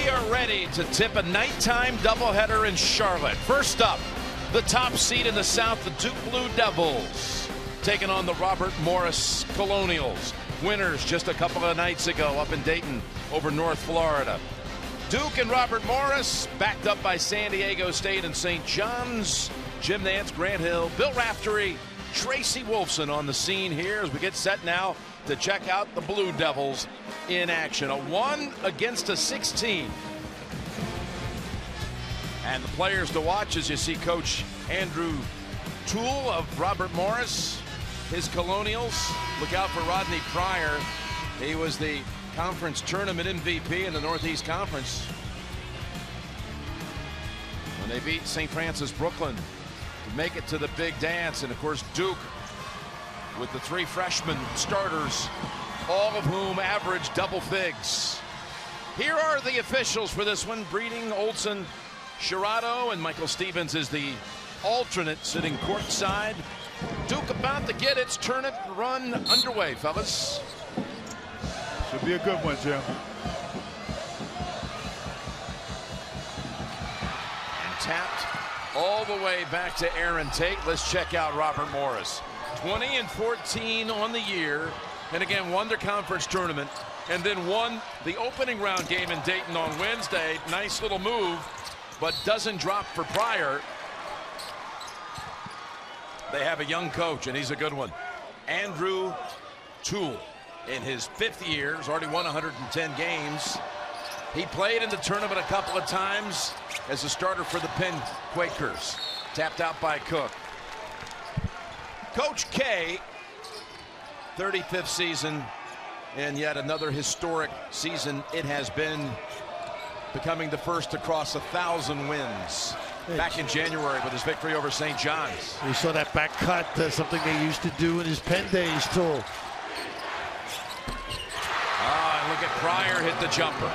We are ready to tip a nighttime doubleheader in Charlotte. First up, the top seed in the South, the Duke Blue Devils, taking on the Robert Morris Colonials. Winners just a couple of nights ago up in Dayton over North Florida. Duke and Robert Morris, backed up by San Diego State and St. John's. Jim Nance, Grant Hill, Bill Raftery, Tracy Wolfson on the scene here as we get set now to check out the Blue Devils in action. A 1 against a 16. And the players to watch as you see Coach Andrew Toole of Robert Morris, his Colonials. Look out for Rodney Pryor. He was the conference tournament MVP in the Northeast Conference when they beat St. Francis Brooklyn to make it to the big dance. And of course Duke with the 3 freshman starters, all of whom average double figs. Here are the officials for this one. Breeding, Olson, Shirado, and Michael Stevens is the alternate sitting courtside. Duke about to get its tournament run underway, fellas. Should be a good one, Jim. And tapped all the way back to Aaron Tate. Let's check out Robert Morris. 20-14 on the year, and again won the conference tournament, and then won the opening round game in Dayton on Wednesday. Nice little move, but doesn't drop for Pryor. They have a young coach, and he's a good one. Andrew Toole, in his 5th year, has already won 110 games. He played in the tournament a couple of times as a starter for the Penn Quakers. Tapped out by Cook. Coach K, 35th season, and yet another historic season it has been, becoming the first to cross 1,000 wins back in January with his victory over St. John's. We saw that back cut, something they used to do in his Penn days, too. And look at Pryor hit the jumper.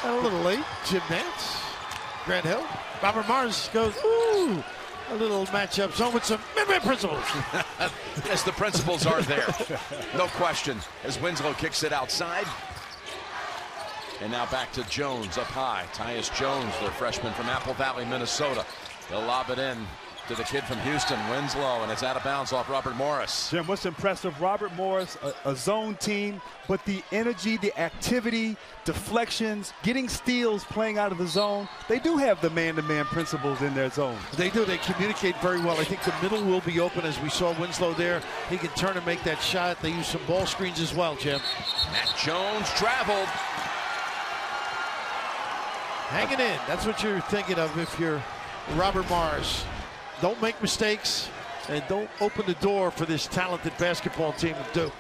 A little late. Jim Nance, Grant Hill. Robert Morris goes, ooh, a little matchup zone with some principles. Yes, the principles are there. No question. As Winslow kicks it outside. And now back to Jones up high. Tyus Jones, their freshman from Apple Valley, Minnesota. They'll lob it in to the kid from Houston, Winslow, and it's out of bounds off Robert Morris. Jim, what's impressive, Robert Morris, a zone team, but the energy, the activity, deflections, getting steals, playing out of the zone. They do have the man-to-man principles in their zone. They do. They communicate very well. I think the middle will be open, as we saw Winslow there. He can turn and make that shot. They use some ball screens as well, Jim. Matt Jones traveled. Hanging in. That's what you're thinking of if you're Robert Morris. Don't make mistakes, and don't open the door for this talented basketball team of Duke.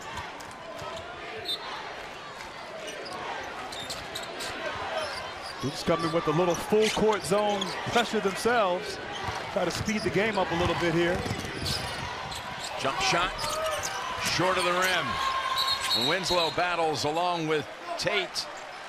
Duke's coming with a little full court zone pressure themselves. Try to speed the game up a little bit here. Jump shot short of the rim. And Winslow battles along with Tate.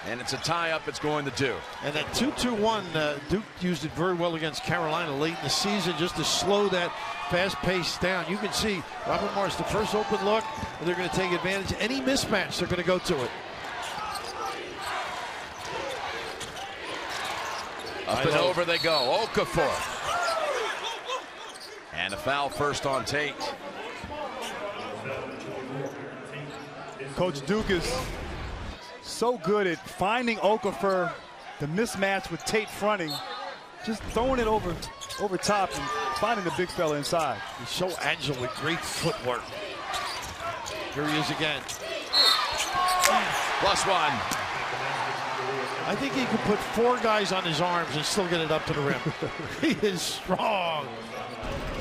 And it's a tie-up it's going to do. And that 2-2-1, Duke used it very well against Carolina late in the season just to slow that fast pace down. You can see Robert Morris, the first open look, and they're going to take advantage. Any mismatch, they're going to go to it. Up and over they go. Okafor. And a foul first on Tate. Coach Duke is so good at finding Okafor, the mismatch with Tate fronting, just throwing it over top and finding the big fella inside. He's so agile with great footwork. Here he is again. +1. I think he could put 4 guys on his arms and still get it up to the rim. He is strong.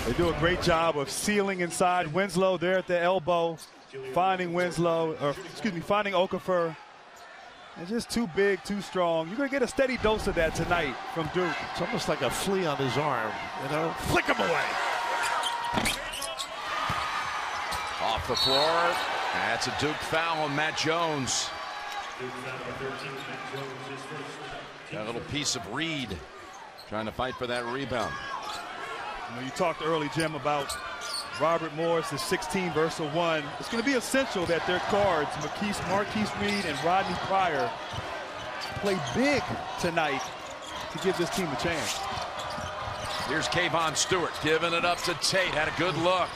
They do a great job of sealing inside. Winslow there at the elbow, finding finding Okafor. And just too big, too strong. You're going to get a steady dose of that tonight from Duke. It's almost like a flea on his arm. You know, flick him away. Off the floor. That's a Duke foul on Matt Jones. Got a little piece of Reed trying to fight for that rebound. You talked early, Jim, about Robert Morris is 16 versus 1. It's going to be essential that their guards, Marquise Reed and Rodney Pryor, play big tonight to give this team a chance. Here's Kayvon Stewart giving it up to Tate. Had a good look.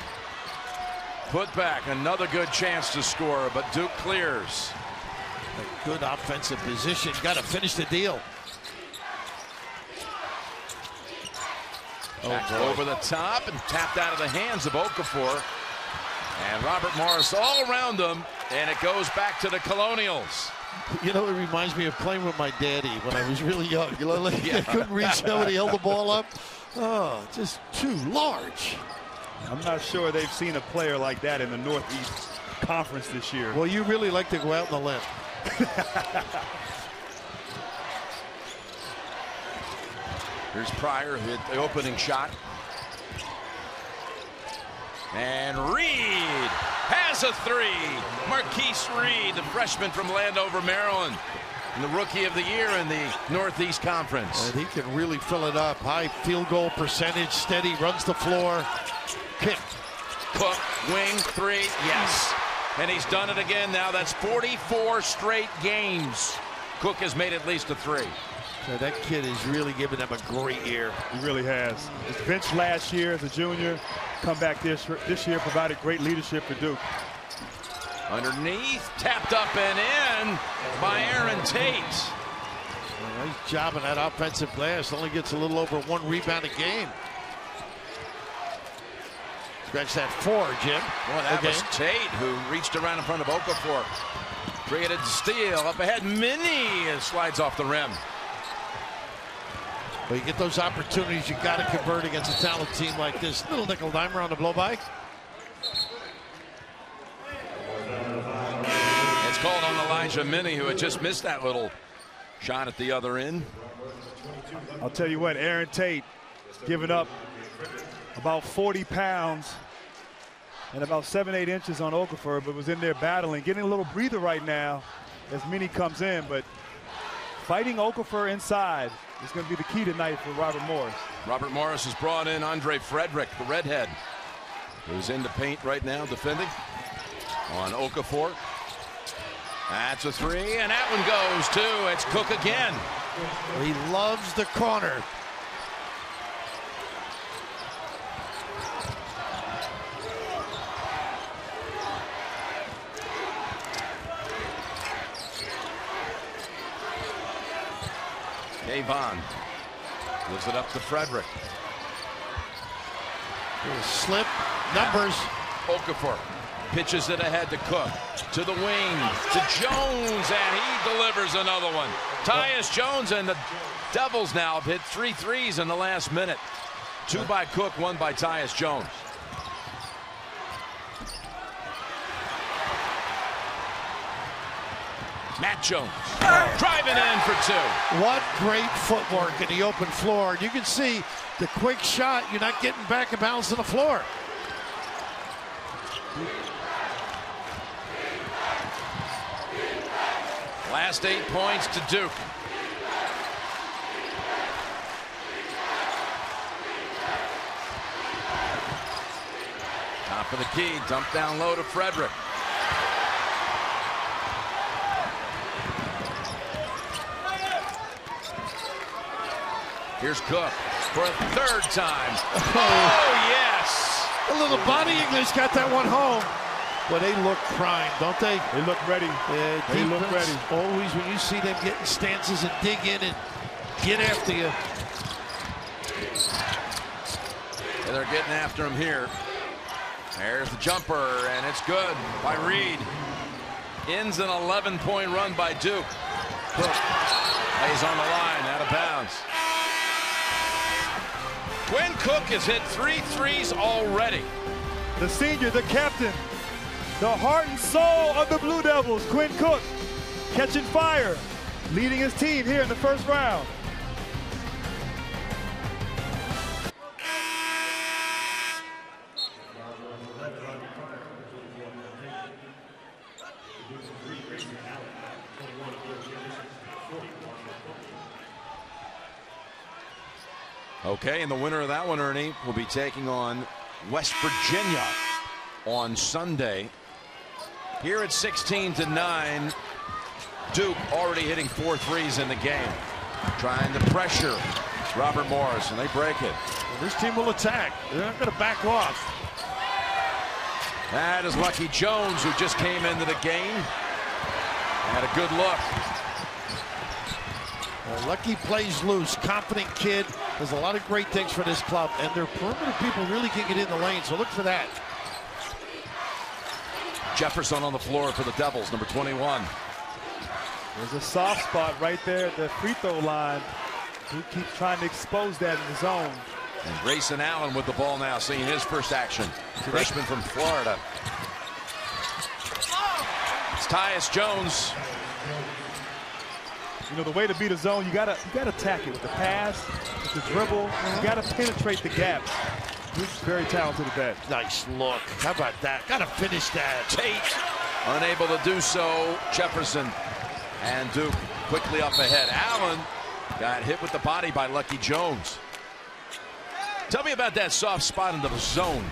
Put back, another good chance to score, but Duke clears. A good offensive position. Got to finish the deal. Back over the top and tapped out of the hands of Okafor. And Robert Morris all around them, and it goes back to the Colonials. You know, it reminds me of playing with my daddy when I was really young. You know, like, I couldn't reach him when he held the ball up. Oh, just too large. I'm not sure they've seen a player like that in the Northeast Conference this year. Well, you really like to go out on the limb. Here's Pryor, hit the opening shot. And Reed has a three. Marquise Reed, the freshman from Landover, Maryland, and the rookie of the year in the Northeast Conference. And he can really fill it up. High field goal percentage, steady, runs the floor. Kick. Cook, wing, three, yes. And he's done it again now. That's 44 straight games. Cook has made at least a three. So that kid is really giving them a great year. He really has. He was benched last year as a junior. Come back this year, provided great leadership for Duke. Underneath, tapped up and in by Aaron Tate. Well, nice job on that offensive glass. Only gets a little over 1 rebound a game. Scratch that 4, Jim. Well, that was Tate who reached around in front of Okafor. Created steal. Up ahead, Minnie slides off the rim. Well, you get those opportunities, you got to convert against a talented team like this. Little nickel dimer on the blow by. It's called on Elijah Minnie, who had just missed that little shot at the other end. I'll tell you what, Aaron Tate giving up about 40 pounds and about 7-8 inches on Okafor, but was in there battling, getting a little breather right now as Minnie comes in, but fighting Okafor inside is going to be the key tonight for Robert Morris. Robert Morris has brought in Andre Frederick, the redhead, who's in the paint right now defending on Okafor. That's a three, and that one goes too. It's Cook again. He loves the corner. Kayvon gives it up to Frederick. Slip numbers. Okafor pitches it ahead to Cook, to the wing, to Jones, and he delivers another one. Tyus Jones and the Devils now have hit 3 threes in the last minute. 2 by Cook, 1 by Tyus Jones. Matt Jones driving in for 2. What great footwork in the open floor. You can see the quick shot. You're not getting back and bounce on the floor. Last 8 points to Duke. Top of the key, dump down low to Frederick. Here's Cook for a 3rd time. Oh, yes. A little body English got that one home. But they look primed, don't they? They look ready. They look ready. Always when you see them getting stances and dig in and get after you. And they're getting after him here. There's the jumper, and it's good by Reed. Ends an 11-point run by Duke. Cook lays on the line, out of bounds. Quinn Cook has hit 3 threes already. The senior, the captain, the heart and soul of the Blue Devils, Quinn Cook, catching fire, leading his team here in the first round. Okay, and the winner of that one, Ernie, will be taking on West Virginia on Sunday. Here at 16-9, Duke already hitting 4 threes in the game. Trying to pressure Robert Morris, and they break it. Well, this team will attack. They're not going to back off. That is Lucky Jones, who just came into the game. Had a good look. Well, Lucky plays loose, confident kid. Does a lot of great things for this club, and their perimeter people really can get in the lane, so look for that. Jefferson on the floor for the Devils, number 21. There's a soft spot right there at the free throw line. He keeps trying to expose that in the zone. And Grayson Allen with the ball now, seeing his first action. Freshman from Florida. It's Tyus Jones. You know, the way to beat a zone, you gotta attack it with the pass, with the dribble. You gotta penetrate the gaps. He's very talented at that. Nice look. How about that? Gotta finish that. Tate unable to do so. Jefferson and Duke quickly up ahead. Allen got hit with the body by Lucky Jones. Tell me about that soft spot in the zone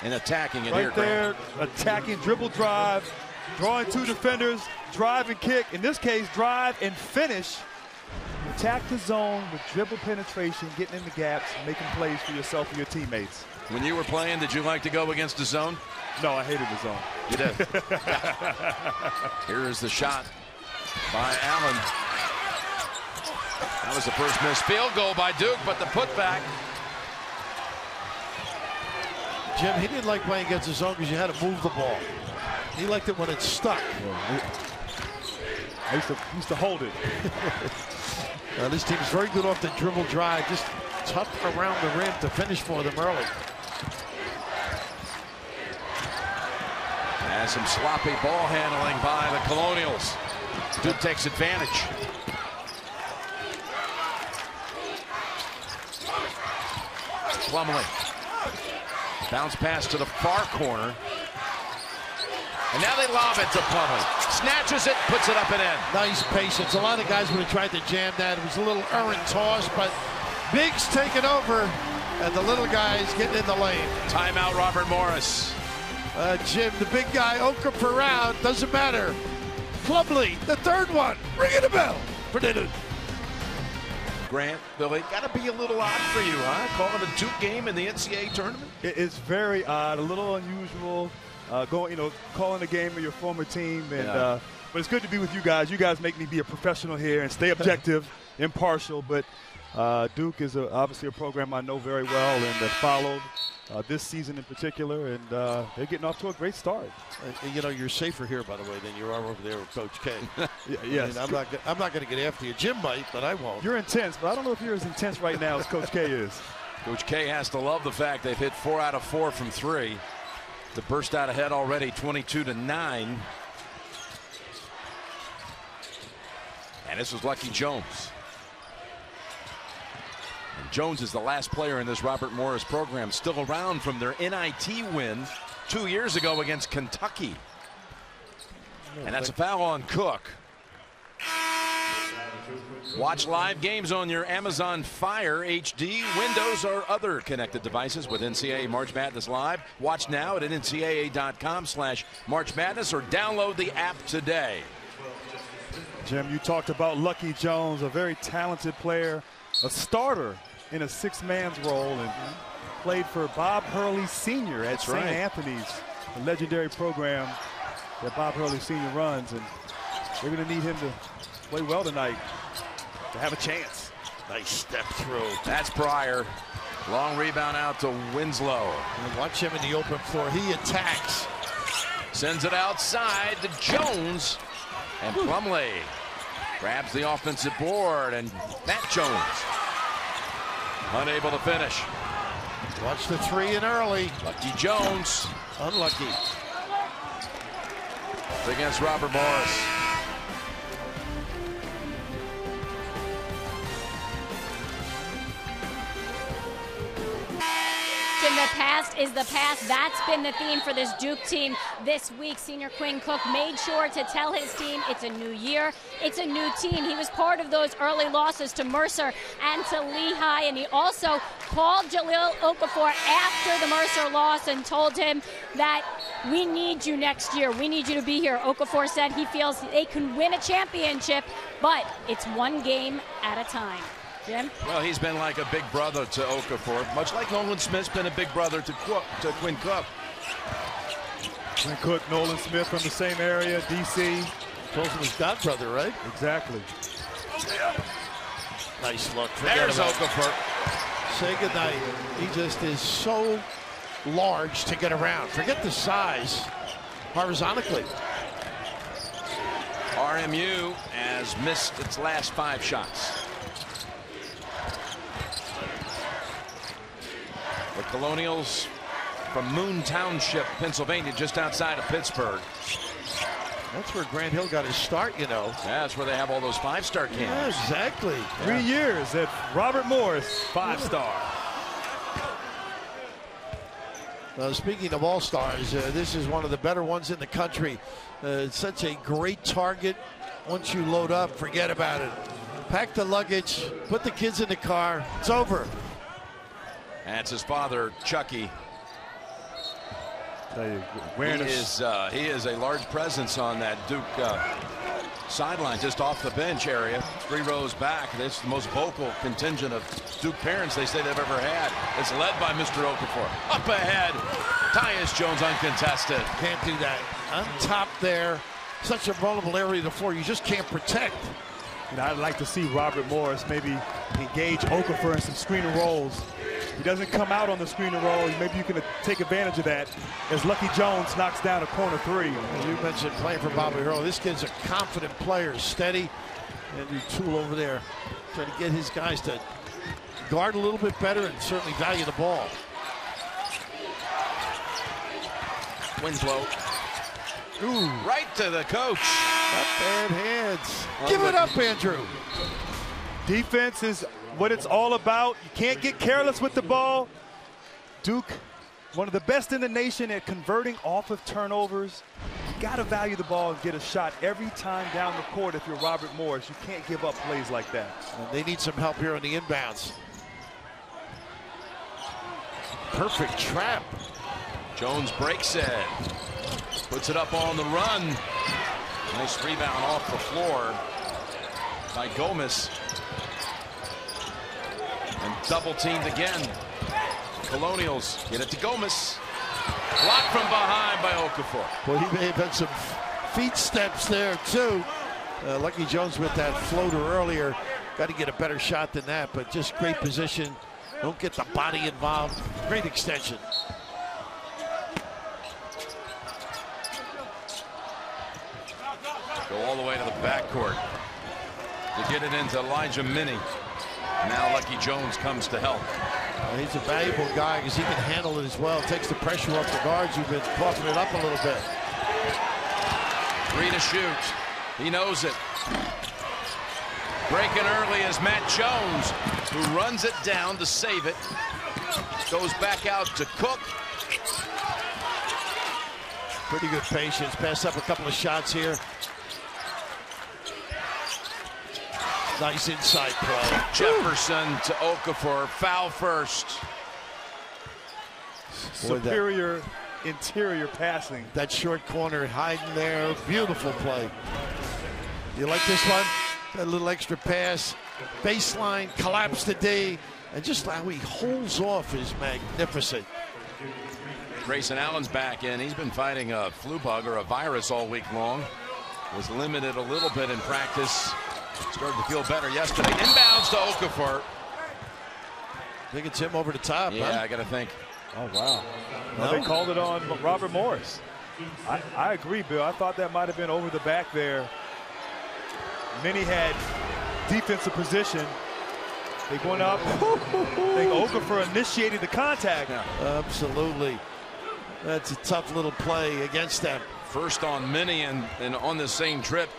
and attacking it right here. There, attacking, dribble drive, drawing 2 defenders, drive and kick. In this case, drive and finish. Attack the zone with dribble penetration, getting in the gaps, making plays for yourself and your teammates. When you were playing, did you like to go against the zone? No, I hated the zone. You did. Here is the shot by Allen. That was the first missed field goal by Duke, but the putback. Jim, he didn't like playing against the zone because you had to move the ball. He liked it when it's stuck. I used to hold it. This team is very good off the dribble drive, just tough around the rim to finish for them early. And some sloppy ball handling by the Colonials. Duke takes advantage. Plumlee. Bounce pass to the far corner. And now they lob it to Plumlee. Snatches it, puts it up and in. Nice patience. A lot of guys would have tried to jam that. It was a little errant toss, but Biggs taking over, and the little guys getting in the lane. Timeout, Robert Morris. Jim, the big guy, Okafor out, doesn't matter. Plumlee, the third one, ringing the bell for dinner. Grant, Billy, got to be a little odd for you, huh? Calling a Duke game in the NCAA tournament? It is very odd, a little unusual. Calling a game of your former team, and but it's good to be with you guys. You guys make me be a professional here and stay objective, impartial. But Duke is obviously a program I know very well and have followed this season in particular, and they're getting off to a great start. You know, you're safer here, by the way, than you are over there with Coach K. Yes, I mean, I'm not going to get after you. Jim might, but I won't. You're intense, but I don't know if you're as intense right now as Coach K is. Coach K has to love the fact they've hit 4 out of 4 from 3. To burst out ahead already, 22-9. And this was Lucky Jones. And Jones is the last player in this Robert Morris program still around from their NIT win 2 years ago against Kentucky. And that's a foul on Cook. Watch live games on your Amazon Fire HD, Windows, or other connected devices with NCAA March Madness Live. Watch now at ncaa.com/March Madness or download the app today. Jim, you talked about Lucky Jones, a very talented player, a starter in a six-man's role, and played for Bob Hurley Sr. at St. Anthony's, a legendary program that Bob Hurley Sr. runs, and they're going to need him to play well tonight to have a chance. Nice step through. That's Pryor. Long rebound out to Winslow. And watch him in the open floor. He attacks. Sends it outside to Jones. And Plumlee grabs the offensive board, and Matt Jones unable to finish. Watch the three in early. Lucky Jones. Unlucky. It's against Robert Morris. In the past is the past. That's been the theme for this Duke team this week. Senior Quinn Cook made sure to tell his team it's a new year, it's a new team. He was part of those early losses to Mercer and to Lehigh, and he also called Jahlil Okafor after the Mercer loss and told him that we need you next year. We need you to be here. Okafor said he feels they can win a championship, but it's one game at a time. Jim? Well, he's been like a big brother to Okafor, much like Nolan Smith's been a big brother to Quinn Cook. Quinn Cook, Nolan Smith from the same area, D.C. Calls him his godbrother, right? Exactly. Nice look. There's Okafor. Say goodnight. He just is so large to get around. Forget the size horizontally. RMU has missed its last 5 shots. The Colonials from Moon Township, Pennsylvania, just outside of Pittsburgh. That's where Grant Hill got his start, you know. Yeah, that's where they have all those 5-star camps. Yeah, exactly. 3 years at Robert Morris, 5-star. Speaking of all-stars, this is one of the better ones in the country. Such a great target. Once you load up, forget about it. Pack the luggage, put the kids in the car. It's over. That's his father, Chucky. He is a large presence on that Duke sideline, just off the bench area, 3 rows back. This is the most vocal contingent of Duke parents they say they've ever had. It's led by Mr. Okafor. Up ahead, Tyus Jones uncontested. Can't do that. On top there, such a vulnerable area to the floor, you just can't protect. And I'd like to see Robert Morris maybe engage Okafor in some screen and rolls. He doesn't come out on the screen and roll. Maybe you can take advantage of that as Lucky Jones knocks down a corner 3. As you mentioned, playing for Bobby Hurley, this kid's a confident player, steady. And your tool over there trying to get his guys to guard a little bit better and certainly value the ball. Winslow. Ooh, right to the coach. Not bad hands. Give it up, Andrew. Defense is what it's all about. You can't get careless with the ball. Duke, one of the best in the nation at converting off of turnovers. You got to value the ball and get a shot every time down the court if you're Robert Morris. You can't give up plays like that. And they need some help here on the inbounds. Perfect trap. Jones breaks it. Puts it up on the run. Nice rebound off the floor by Gomez. And double teamed again. Colonials get it to Gomez. Blocked from behind by Okafor. Well, he may have had some feet steps there too. Lucky Jones with that floater earlier. Got to get a better shot than that, but just great position. Don't get the body involved. Great extension. Go all the way to the backcourt to get it into Elijah Minnie. Now Lucky Jones comes to help. He's a valuable guy because he can handle it as well. Takes the pressure off the guards who've been coughing it up a little bit. 3 to shoot. He knows it. Breaking early is Matt Jones, who runs it down to save it. Goes back out to Cook. Pretty good patience. Passed up a couple of shots here. Nice inside play. Jefferson to Okafor. Foul first. Superior interior passing. That short corner hiding there. Beautiful play. You like this one? That little extra pass. Baseline, collapse the D. And just how he holds off is magnificent. Grayson Allen's back in. He's been fighting a flu bug or a virus all week long. Was limited a little bit in practice. Started to feel better yesterday. Inbounds to Okafor. I think it's him over the top. Yeah, huh? I got to think. Oh, wow. Well, they called it on Robert Morris. I agree, Bill. I thought that might have been over the back there. Minnie had defensive position. They went up. I think Okafor initiated the contact. Yeah. Absolutely. That's a tough little play against them. First on Minnie and on the same trip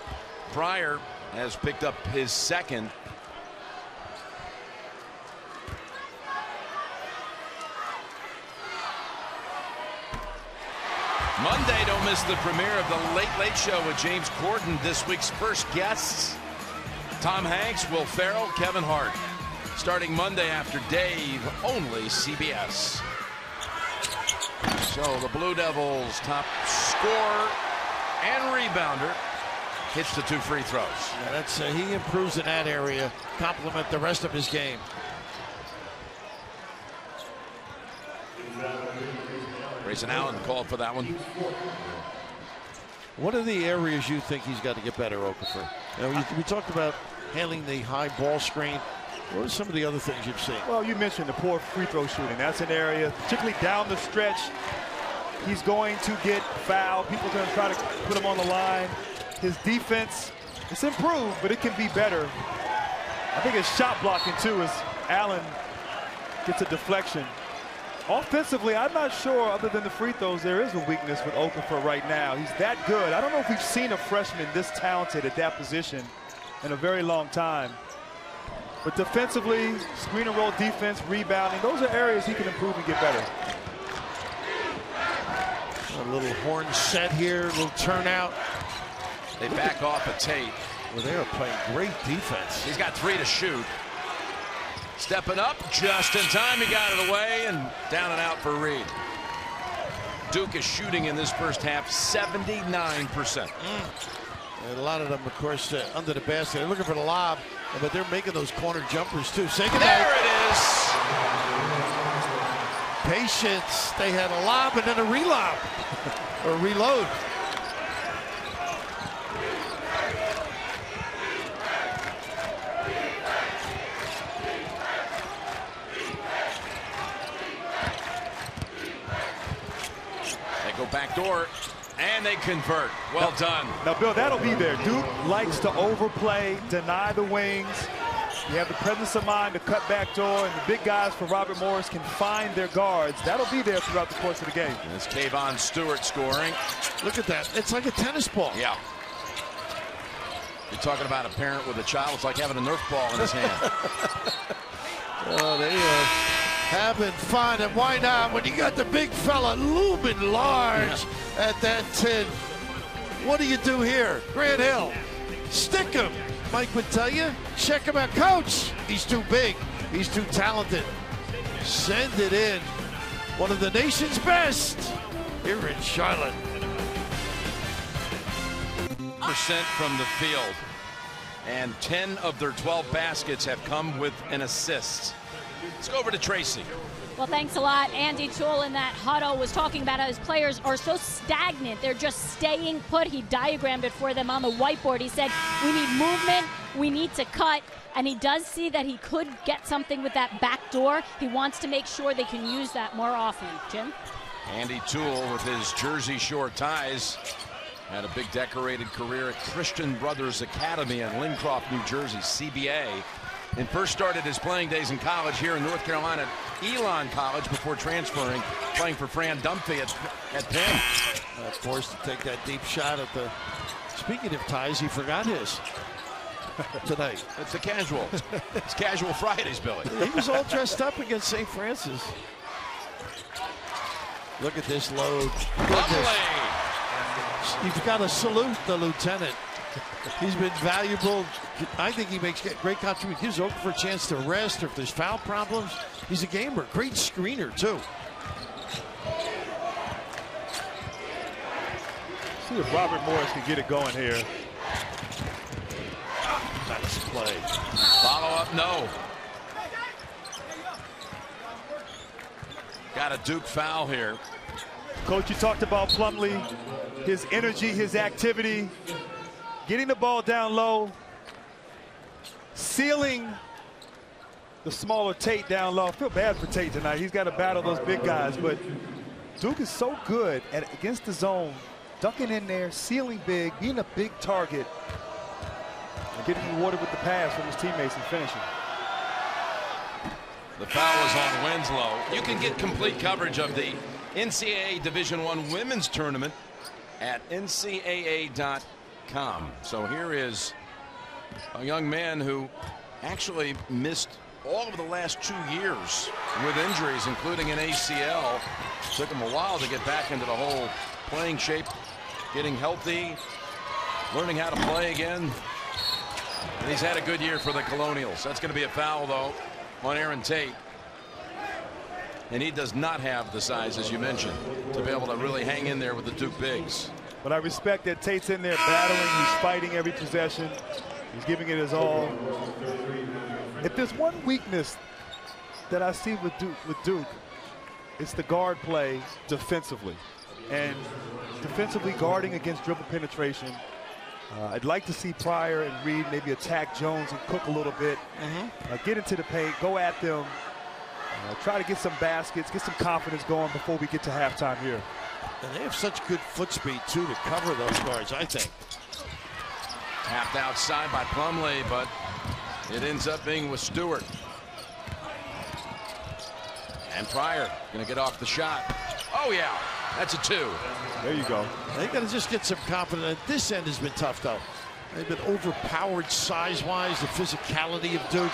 prior has picked up his second. miss the premiere of The Late Late Show with James Corden. This week's first guests, Tom Hanks, Will Ferrell, Kevin Hart. Starting Monday after Dave, only CBS. So the Blue Devils' top scorer and rebounder hits the 2 free throws. Yeah, that's he improves in that area. Complement the rest of his game. Grayson Allen called for that one. What are the areas you think he's got to get better, Okafor? We talked about handling the high ball screen. What are some of the other things you've seen? Well, you mentioned the poor free throw shooting. That's an area, particularly down the stretch, he's going to get fouled. People are going to try to put him on the line. His defense, it's improved, but it can be better. I think his shot blocking, too, as Allen gets a deflection. Offensively, I'm not sure, other than the free throws, there is a weakness with Okafor right now. He's that good. I don't know if we've seen a freshman this talented at that position in a very long time. But defensively, screen and roll defense, rebounding, those are areas he can improve and get better. A little horn set here, a little turnout. They back off a Tate. Well, they are playing great defense. He's got 3 to shoot. Stepping up just in time. He got it away and down and out for Reed. Duke is shooting in this first half 79%. And a lot of them, of course, under the basket. They're looking for the lob, but they're making those corner jumpers, too. Say goodnight. There it is. Patience. They had a lob and then a relob. Or reload. They go back door. And they convert. Well done. Now, Bill, that'll be there. Duke likes to overplay, deny the wings. You have the presence of mind to cut back door, and the big guys for Robert Morris can find their guards. That'll be there throughout the course of the game. It's Kayvon Stewart scoring. Look at that. It's like a tennis ball. Yeah. You're talking about a parent with a child. It's like having a Nerf ball in his hand. Oh, they are having fun, and why not when you got the big fella looming large at that 10. What do you do here? Grant Hill, stick him. Mike would tell you, check him out. Coach, he's too big. He's too talented. Send it in. One of the nation's best here in Charlotte. % from the field, and 10 of their 12 baskets have come with an assist. Let's go over to Tracy. Well, thanks a lot. Andy Toole in that huddle was talking about how his players are so stagnant. They're just staying put. He diagrammed it for them on the whiteboard. He said, we need movement, we need to cut, and he does see that he could get something with that back door. He wants to make sure they can use that more often. Jim? Andy Toole, with his Jersey Shore ties, had a big decorated career at Christian Brothers Academy in Lincroft, New Jersey, CBA. And first started his playing days in college here in North Carolina at Elon College before transferring, playing for Fran Dunphy at Penn. Forced to take that deep shot at the... Speaking of ties, he forgot his tonight. It's a casual. It's casual Fridays, Billy. He was all dressed up against St. Francis. Look at this load. You've got to salute the lieutenant. He's been valuable. I think he makes great contributions. Gives Okafor a chance to rest, or if there's foul problems. He's a gamer. Great screener, too. See if Robert Morris can get it going here. Nice play. Follow up, no. Got a Duke foul here. Coach, you talked about Plumlee, his energy, his activity, getting the ball down low, sealing the smaller Tate down low. I feel bad for Tate tonight. He's got to battle those big guys, but Duke is so good at against the zone, ducking in there, sealing big, being a big target, and getting rewarded with the pass from his teammates and finishing. The foul was on Winslow. You can get complete coverage of the NCAA Division I Women's Tournament at ncaa.com. So here is a young man who actually missed all of the last 2 years with injuries, including an ACL. Took him a while to get back into the whole playing shape getting healthy, learning how to play again. And he's had a good year for the Colonials. That's going to be a foul, though, on Aaron Tate. And he does not have the size, as you mentioned, to be able to really hang in there with the Duke bigs. But I respect that Tate's in there battling. He's fighting every possession. He's giving it his all. If there's one weakness that I see with Duke, it's the guard play defensively. And defensively guarding against dribble penetration. I'd like to see Pryor and Reed maybe attack Jones and Cook a little bit. Get into the paint, go at them, try to get some baskets, get some confidence going before we get to halftime here. And they have such good foot speed, too, to cover those guards, I think. Tapped outside by Plumlee, but it ends up being with Stewart. And Pryor going to get off the shot. Oh, yeah. That's a 2. There you go. They got to just get some confidence. This end has been tough, though. They've been overpowered size-wise, the physicality of Duke,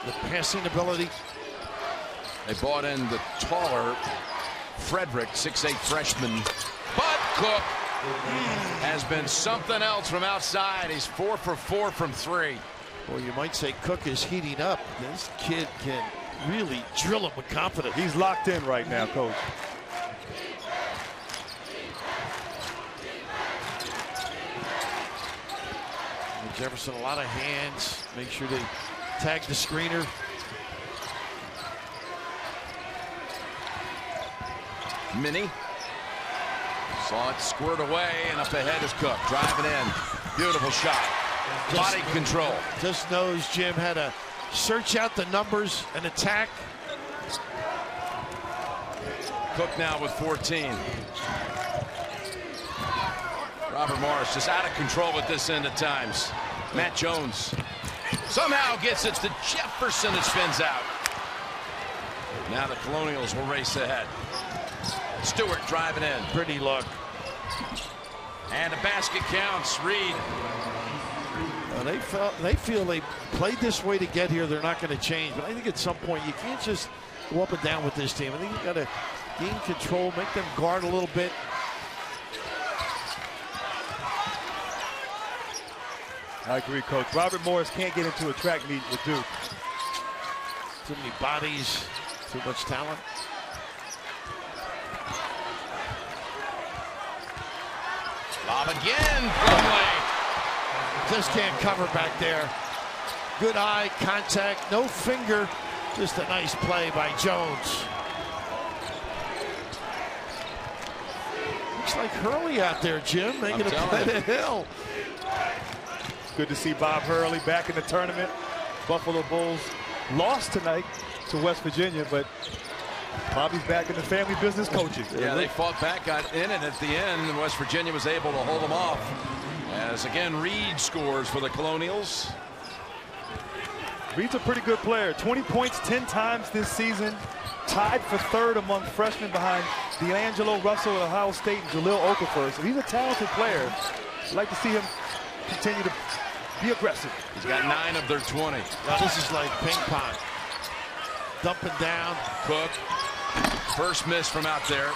the passing ability. They brought in the taller Frederick, 6'8" freshman. But Cook has been something else from outside. He's 4 for 4 from 3. Well, you might say Cook is heating up. This kid can really drill him with confidence. He's locked in right now, Coach. Jefferson, a lot of hands. Make sure they tag the screener. Minnie saw it squirt away, and up ahead is Cook driving in. Beautiful shot. Body control. Just knows Jim how to search out the numbers and attack. Cook now with 14. Robert Morris just out of control at this end at times. Matt Jones somehow gets it to Jefferson. It spins out. Now the Colonials will race ahead. Stewart driving in. Pretty look. And a basket counts. Reed. They feel they played this way to get here. They're not going to change. But I think at some point you can't just go up and down with this team. I think you got to gain control, make them guard a little bit. I agree, Coach. Robert Morris can't get into a track meet with Duke. Too many bodies, too much talent. Lob again. Plumlee. Just can't cover back there. Good eye contact, no finger. Just a nice play by Jones. Looks like Hurley out there, Jim, making a play to Hill. Good to see Bob Hurley back in the tournament. Buffalo Bulls lost tonight to West Virginia, but Bobby's back in the family business coaching. Yeah, they fought back, got in it at the end, and West Virginia was able to hold them off. As again, Reed scores for the Colonials. Reed's a pretty good player. 20 points 10 times this season. Tied for 3rd among freshmen behind D'Angelo Russell at Ohio State and Jahlil Okafor. So he's a talented player. I'd like to see him continue to be aggressive. He's got 9 of their 20. Now this is like ping pong. Dumping down. Cook. First miss from out there.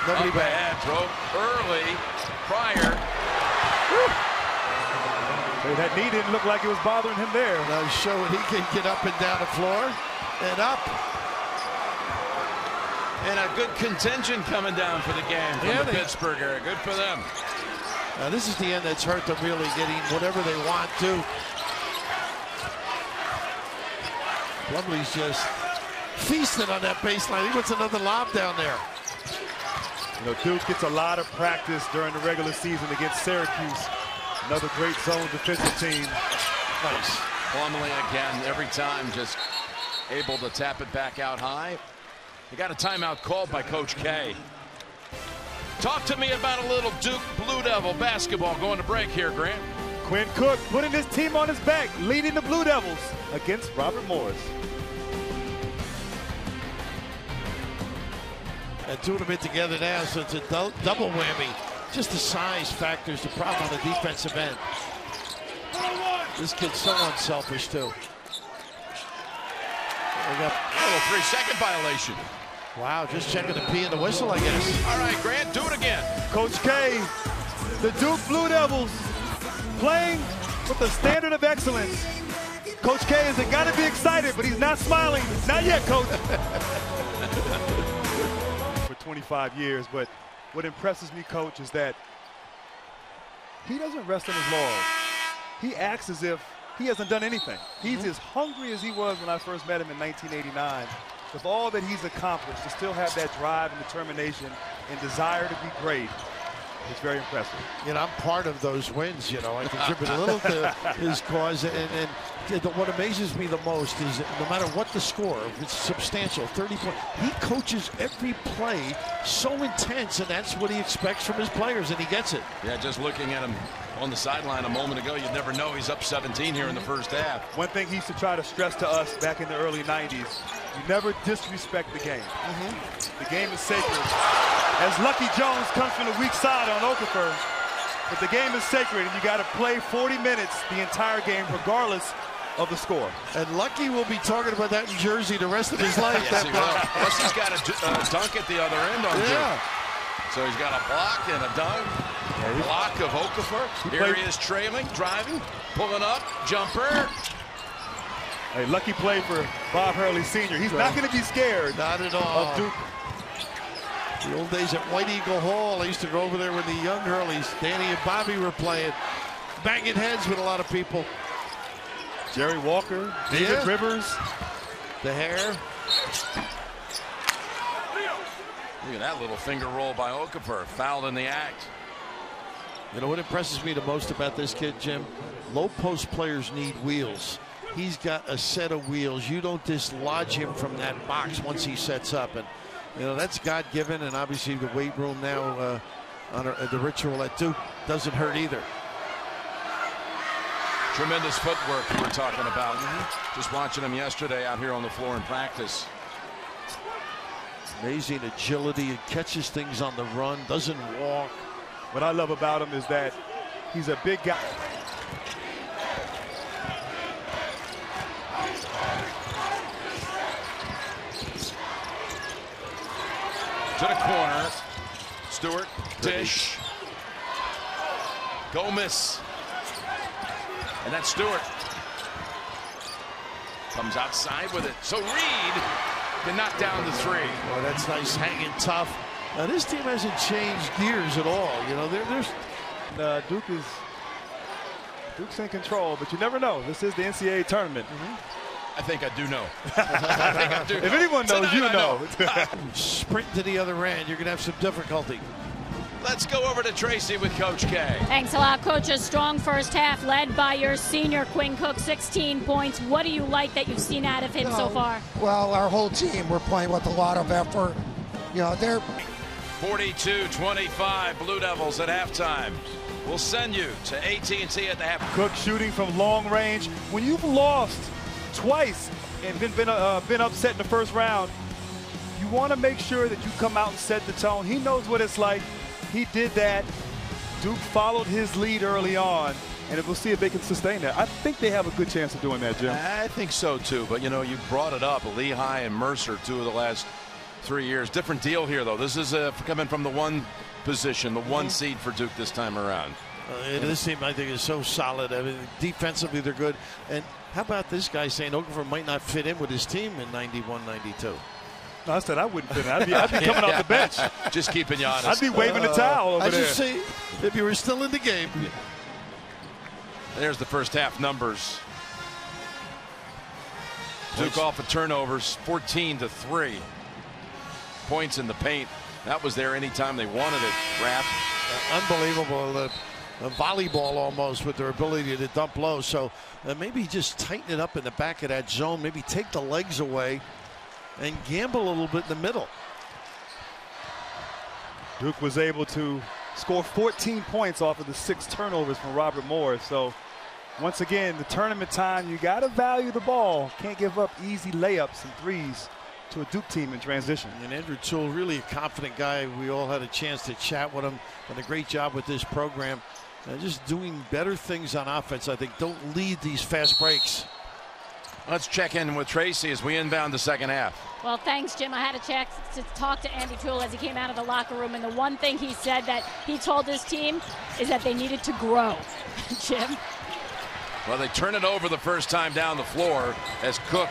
Nobody up back. ahead. Broke early. Pryor. Hey, that knee didn't look like it was bothering him there. Now showing he can get up and down the floor. And up. And a good contingent coming down for the game from the Pittsburgh area. Good for them. Now this is the end that's hurt them really, getting whatever they want to. Plumlee's just feasting on that baseline. He wants another lob down there. You know, Duke gets a lot of practice during the regular season against Syracuse. Another great zone defensive team. Nice. Plumlee again, every time just able to tap it back out high. They got a timeout called by Coach K. Talk to me about a little Duke Blue Devil basketball going to break here, Grant. Quinn Cook putting his team on his back, leading the Blue Devils against Robert Morris. And 2 of them in together now, so it's a double whammy. Just the size factor is the problem on the defensive end. This kid's so unselfish, too. We got a little 3-second violation. Wow, just checking the P and the whistle, I guess. All right, Grant, do it again. Coach K The Duke Blue Devils playing with the standard of excellence. Coach K has got to be excited, but he's not smiling. Not yet, Coach. For 25 years, but what impresses me, Coach, is that he doesn't rest on his laurels. He acts as if he hasn't done anything. He's as hungry as he was when I first met him in 1989. With all that he's accomplished, to still have that drive and determination and desire to be great, it's very impressive. You know, I'm part of those wins. You know, I contribute a little to his cause. And what amazes me the most is that no matter what the score, if it's substantial, 30 points, he coaches every play so intense, and that's what he expects from his players, and he gets it. Yeah, just looking at him on the sideline a moment ago, you'd never know he's up 17 here in the first half. One thing he used to try to stress to us back in the early 90s, you never disrespect the game. The game is sacred. As Lucky Jones comes from the weak side on Okafor, but the game is sacred, and you got to play 40 minutes the entire game, regardless of the score. And Lucky will be talking about that in Jersey the rest of his life. Yes, he will. Plus, he's got a dunk at the other end on Duke. So he's got a block and a dunk. Block of Okafor. Here he is trailing, driving, pulling up, jumper. Hey, lucky play for Bob Hurley Sr. He's not going to be scared. Not at all. Of Duke. The old days at White Eagle Hall, I used to go over there when the young Hurleys, Danny and Bobby, were playing, banging heads with a lot of people. Jerry Walker, David Rivers. The hair. Look at that little finger roll by Okafor. Fouled in the act. You know what impresses me the most about this kid, Jim? Low post players need wheels. He's got a set of wheels. You don't dislodge him from that box once he sets up. And, you know, that's God-given, and obviously the weight room now on the ritual at Duke doesn't hurt either. Tremendous footwork we were talking about. Just watching him yesterday out here on the floor in practice. Amazing agility. He catches things on the run, doesn't walk. What I love about him is that he's a big guy. To the corner. Stewart, dish. Gomez. And that's Stewart. Comes outside with it. So Reed can knock down the three. Oh, that's nice, hanging tough. Now this team hasn't changed gears at all. You know, Duke's in control, but you never know. This is the NCAA tournament. I think I do know. I think I do. If anyone knows, you know. Sprint to the other end, you're going to have some difficulty. Let's go over to Tracy with Coach K. Thanks a lot, Coach. A strong first half led by your senior, Quinn Cook, 16 points. What do you like that you've seen out of him so far? Well, our whole team, we're playing with a lot of effort. You know, they're 42-25 Blue Devils at halftime. We'll send you to AT&T at the half. Cook shooting from long range. When you've lost twice and been upset in the first round, you want to make sure that you come out and set the tone. He knows what it's like. He did that. Duke followed his lead early on, and we'll see if they can sustain that. I think they have a good chance of doing that, Jim. I think so, too. But, you know, you brought it up. Lehigh and Mercer, 2 of the last 3 years. Different deal here, though. This is coming from the 1 position, the 1 seed for Duke this time around. This team, I think, is so solid. I mean, defensively, they're good. And how about this guy saying Okafor might not fit in with his team in 91, 92? No, I said I wouldn't fit in. I'd be coming off the bench. Just keeping you honest. I'd be waving the towel over there. I just say, if you were still in the game. There's the first half numbers. Duke off of turnovers, 14-3. Points in the paint. That was there anytime they wanted it. Raph. Unbelievable. Volleyball almost with their ability to dump low. So maybe just tighten it up in the back of that zone. Maybe take the legs away and gamble a little bit in the middle. Duke was able to score 14 points off of the 6 turnovers from Robert Morris. So once again, the tournament time, you got to value the ball. Can't give up easy layups and threes to a Duke team in transition. And Andrew Toole, really a confident guy. We all had a chance to chat with him. Done a great job with this program. Just doing better things on offense, I think. Don't lead these fast breaks. Let's check in with Tracy as we inbound the second half. Well, thanks, Jim. I had a chance to talk to Andy Toole as he came out of the locker room, and the one thing he said that he told his team is that they needed to grow. Jim? Well, they turn it over the first time down the floor as Cook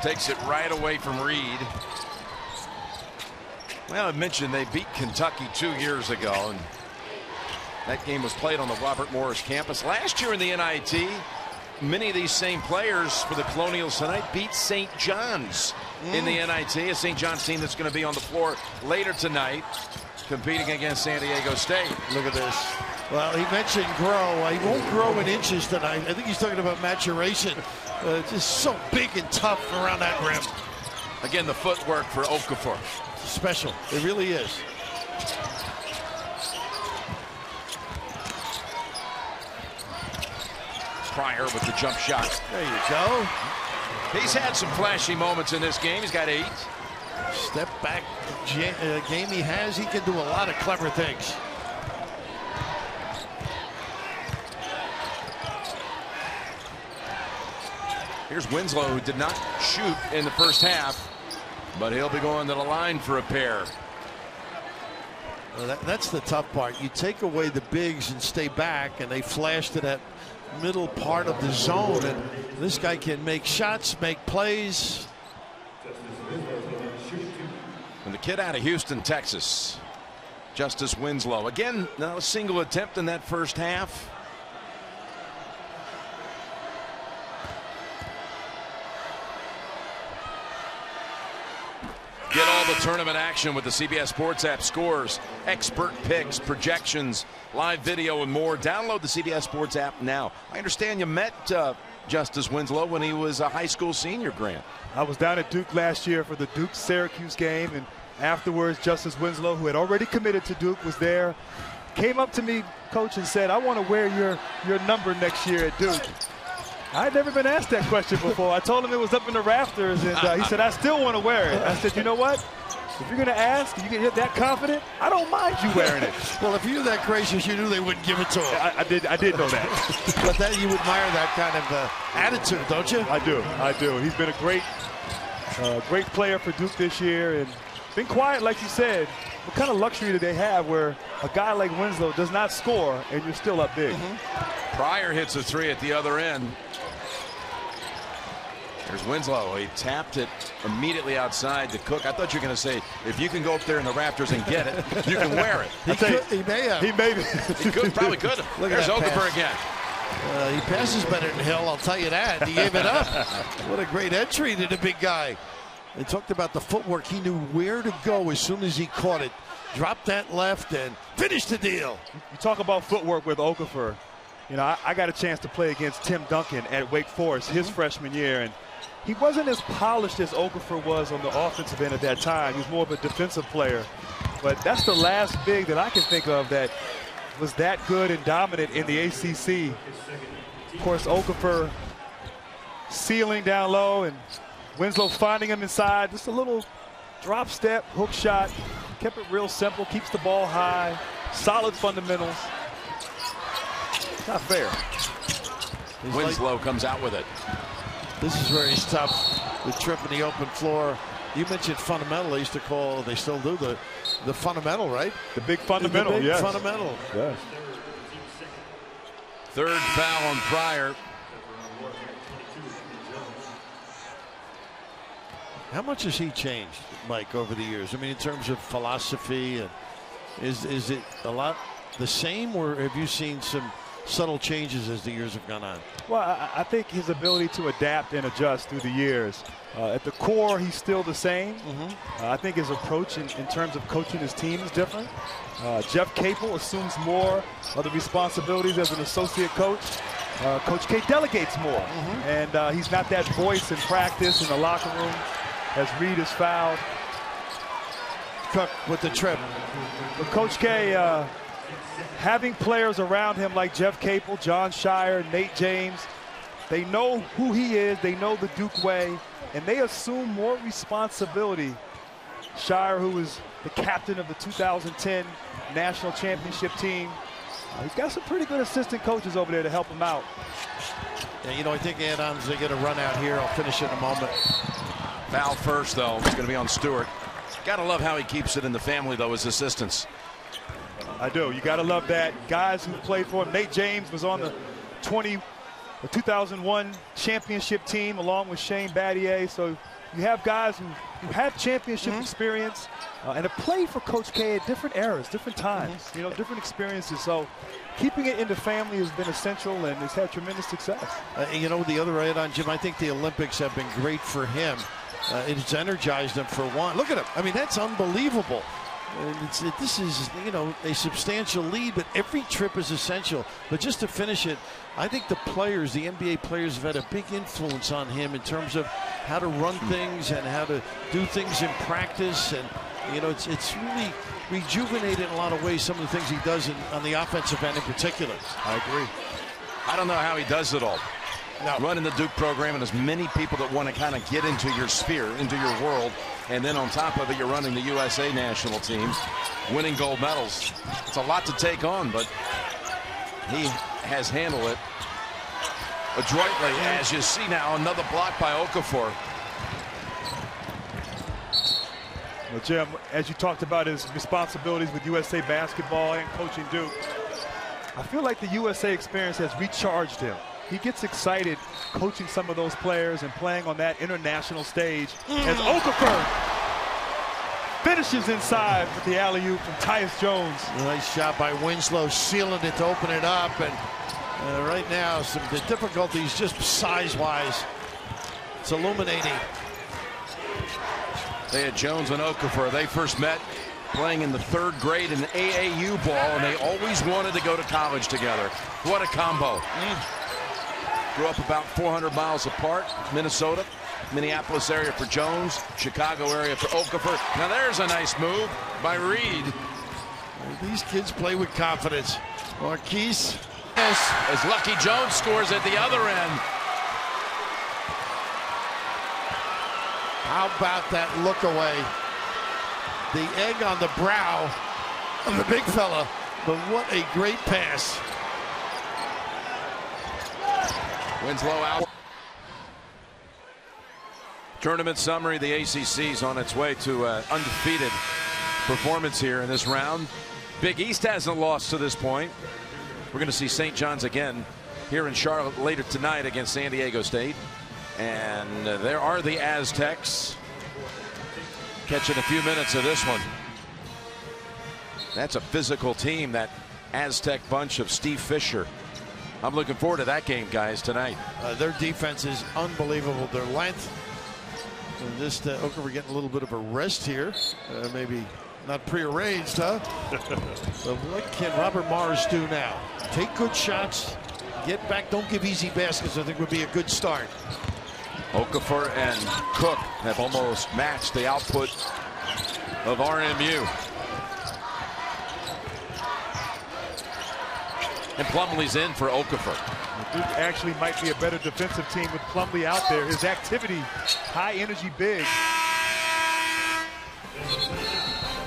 takes it right away from Reed. Well, I mentioned they beat Kentucky 2 years ago, and that game was played on the Robert Morris campus. Last year in the NIT, many of these same players for the Colonials tonight beat St. John's in the NIT, a St. John's team that's going to be on the floor later tonight competing against San Diego State. Look at this. Well, he mentioned grow. He won't grow in inches tonight. I think he's talking about maturation. Just so big and tough around that rim. Again, the footwork for Okafor. Special. It really is. Pryor with the jump shot. There you go. He's had some flashy moments in this game. He's got 8. Step back game he has. He can do a lot of clever things. Here's Winslow, who did not shoot in the first half, but he'll be going to the line for a pair. Well, that's the tough part. You take away the bigs and stay back, and they flash to that middle part of the zone, and this guy can make shots, make plays. And the kid out of Houston, Texas, Justice Winslow. Again, not a single attempt in that first half. Get all the tournament action with the CBS Sports app. Scores, expert picks, projections, live video, and more. Download the CBS Sports app now. I understand you met Justice Winslow when he was a high school senior, Grant. I was down at Duke last year for the Duke-Syracuse game, and afterwards, Justice Winslow, who had already committed to Duke, was there. Came up to me, Coach, and said, "I want to wear your number next year at Duke." I had never been asked that question before. I told him it was up in the rafters, and he said, "I still want to wear it." I said, "You know what? If you're going to ask, you get that confident, I don't mind you wearing it." Well, if you're that gracious, you knew they wouldn't give it to him. I did know that. But that you admire that kind of attitude, don't you? I do. He's been a great player for Duke this year, and been quiet, like you said. What kind of luxury do they have where a guy like Winslow does not score and you're still up big? Pryor hits a 3 at the other end. There's Winslow. He tapped it immediately outside to Cook. I thought you were going to say, if you can go up there in the rafters and get it, you can wear it. He may have. He may be. He probably could have. There's Okafor again. He passes better than Hill, I'll tell you that. He gave it up. What a great entry to the big guy. They talked about the footwork. He knew where to go as soon as he caught it. Dropped that left and finished the deal. You talk about footwork with Okafor. You know, I got a chance to play against Tim Duncan at Wake Forest his freshman year, and he wasn't as polished as Okafor was on the offensive end at that time. He was more of a defensive player. But that's the last big that I can think of that was that good and dominant in the ACC. Of course, Okafor sealing down low and Winslow finding him inside. Just a little drop step, hook shot. Kept it real simple, keeps the ball high. Solid fundamentals. It's not fair. Winslow comes out with it. This is where he's tough. The trip in the open floor. You mentioned fundamental. They used to call, they still do, the fundamental, right? The big fundamental, the big yes. Fundamental. Yes. Third foul on Pryor. How much has he changed, Mike, over the years? I mean, in terms of philosophy, and is it a lot the same, or have you seen some subtle changes as the years have gone on? Well, I think his ability to adapt and adjust through the years. At the core, he's still the same. I think his approach in terms of coaching his team is different. Jeff Capel assumes more of the responsibilities as an associate coach. Coach K delegates more, and he's not that voice in practice in the locker room as Reed is fouled. Cook with the trip. But Coach K, having players around him like Jeff Capel, John Shire, Nate James, they know who he is, they know the Duke way, and they assume more responsibility. Shire, who was the captain of the 2010 National Championship team, he's got some pretty good assistant coaches over there to help him out. Yeah, you know, I think add-ons, they get a run out here. I'll finish it in a moment. Foul first, though. It's going to be on Stewart. Gotta love how he keeps it in the family, though, his assistants. I do. You gotta love that. Guys who played for him. Nate James was on the 2001 championship team along with Shane Battier. So you have guys who have championship experience and have played for Coach K at different eras, different times, you know, different experiences. So keeping it in the family has been essential and has had tremendous success. You know, the other add-on, Jim, I think the Olympics have been great for him. It's energized him for one. Look at him. I mean, that's unbelievable. This is, you know, a substantial lead, but every trip is essential. But just to finish it, I think the players, the NBA players, have had a big influence on him in terms of how to run things and how to do things in practice. And, you know, it's really rejuvenated in a lot of ways some of the things he does on the offensive end in particular. I agree. I don't know how he does it all. No. Running the Duke program, and as many people that want to kind of get into your sphere, into your world, and then on top of it, you're running the USA national team, winning gold medals. It's a lot to take on, but he has handled it adroitly, as you see now. Another block by Okafor. Well, Jim, as you talked about his responsibilities with USA basketball and coaching Duke, I feel like the USA experience has recharged him. He gets excited coaching some of those players and playing on that international stage as Okafor finishes inside with the alley-oop from Tyus Jones. Nice shot by Winslow, sealing it to open it up. And right now, the difficulties just size-wise. It's illuminating. They had Jones and Okafor. They first met playing in the 3rd grade in AAU ball, and they always wanted to go to college together. What a combo. Grew up about 400 miles apart. Minnesota, Minneapolis area for Jones, Chicago area for Okafor. Now there's a nice move by Reed. These kids play with confidence. Marquise. As Lucky Jones scores at the other end. How about that look away? The egg on the brow of the big fella. But what a great pass. Winslow out. Tournament summary, the ACC's on its way to undefeated performance here in this round. Big East hasn't lost to this point. We're going to see St. John's again here in Charlotte later tonight against San Diego State. And there are the Aztecs catching a few minutes of this one. That's a physical team, that Aztec bunch of Steve Fisher. I'm looking forward to that game, guys, tonight. Their defense is unbelievable. Their length. And just okay, we're getting a little bit of a rest here. Maybe not prearranged, huh? So what can Robert Morris do now? Take good shots, get back, don't give easy baskets. I think would be a good start. Okafor and Cook have almost matched the output of RMU. And Plumlee's in for Okafor. Duke actually might be a better defensive team with Plumlee out there. His activity, high energy big.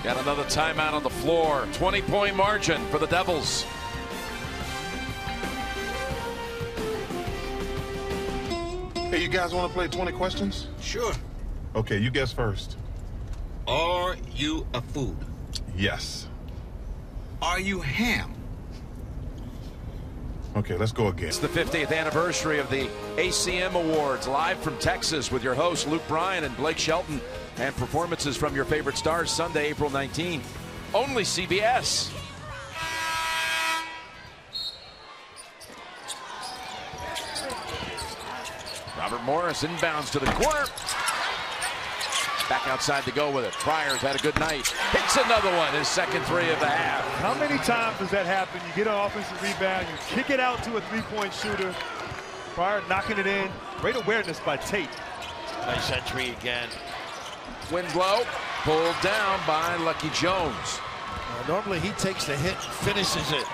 Got another timeout on the floor. 20-point margin for the Devils. Hey, you guys want to play 20 questions? Sure. Okay, you guess first. Are you a food? Yes. Are you ham? Okay, let's go again. It's the 50th anniversary of the ACM Awards, live from Texas with your hosts Luke Bryan and Blake Shelton, and performances from your favorite stars Sunday, April 19th. Only CBS. Robert Morris inbounds to the corner. Back outside to go with it. Pryor's had a good night. Hits another one, his second three of the half. How many times does that happen? You get an offensive rebound, you kick it out to a three-point shooter. Pryor knocking it in. Great awareness by Tate. Nice entry again. Winslow pulled down by Lucky Jones. Normally he takes the hit and finishes it.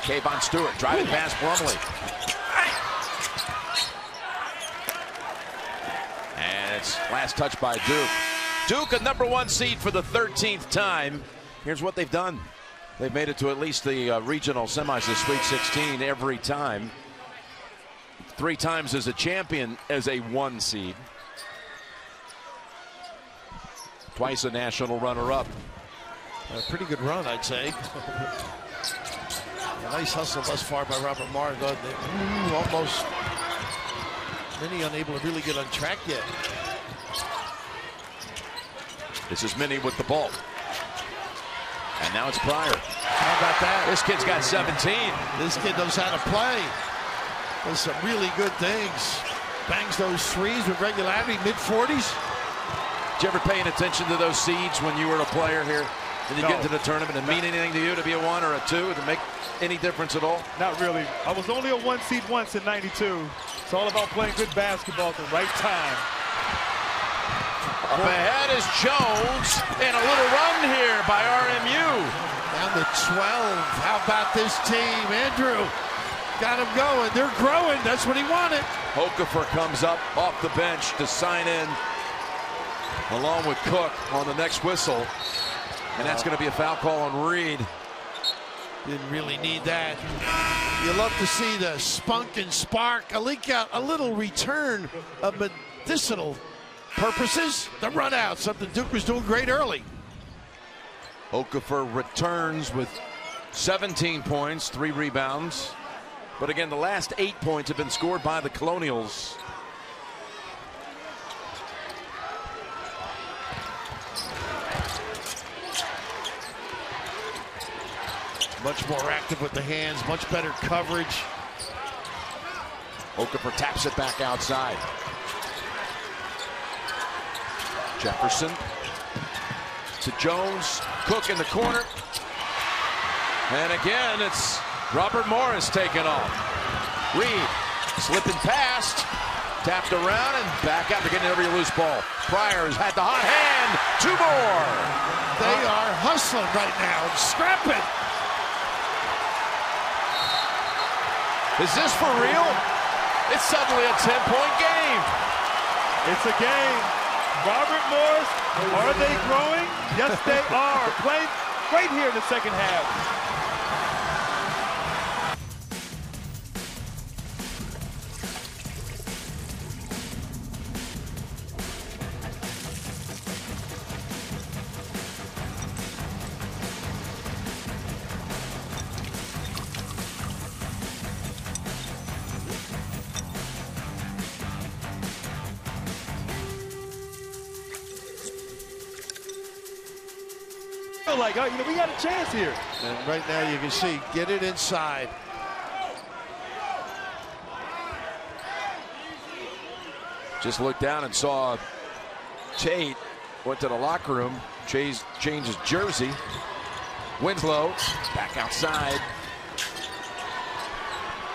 Kayvon Stewart driving past Plumlee. And it's last touch by Duke. Duke, a #1 seed for the 13th time. Here's what they've done. They've made it to at least the regional semis, the Sweet 16 every time. 3 times as a champion as a 1 seed. Twice a national runner-up. A pretty good run, I'd say. A nice hustle thus far by Robert Morris. Almost Minnie unable to really get on track yet. This is Minnie with the ball. And now it's Pryor. How about that? This kid's got 17. This kid knows how to play. Does some really good things. Bangs those threes with regularity, mid-40s. Did you ever pay attention to those seeds when you were a player here? Did you get into the tournament and mean anything to you to be a 1 or a 2 to make any difference at all? Not really. I was only a 1 seed once in '92. It's all about playing good basketball at the right time. Up ahead is Jones, and a little run here by RMU. Down to 12. How about this team? Andrew got him going. They're growing. That's what he wanted. Okafor comes up off the bench to sign in along with Cook on the next whistle. And that's going to be a foul call on Reed. Didn't really need that. You love to see the spunk and spark. A little return of medicinal purposes. The run out, something Duke was doing great early. Okafor returns with 17 points, 3 rebounds. But again, the last 8 points have been scored by the Colonials. Much more active with the hands, much better coverage. Okafor taps it back outside. Jefferson to Jones. Cook in the corner. And again, it's Robert Morris taking off. Reed slipping past. Tapped around and back out to get every loose ball. Pryor has had the hot hand. 2 more. They are hustling right now, scrapping. Is this for real? It's suddenly a 10-point game. It's a game. Robert Morris, are they growing? Yes, they are. Playing great here in the second half. Like, we got a chance here. And right now you can see, get it inside. Just looked down and saw Tate went to the locker room, changed his jersey. Winslow back outside.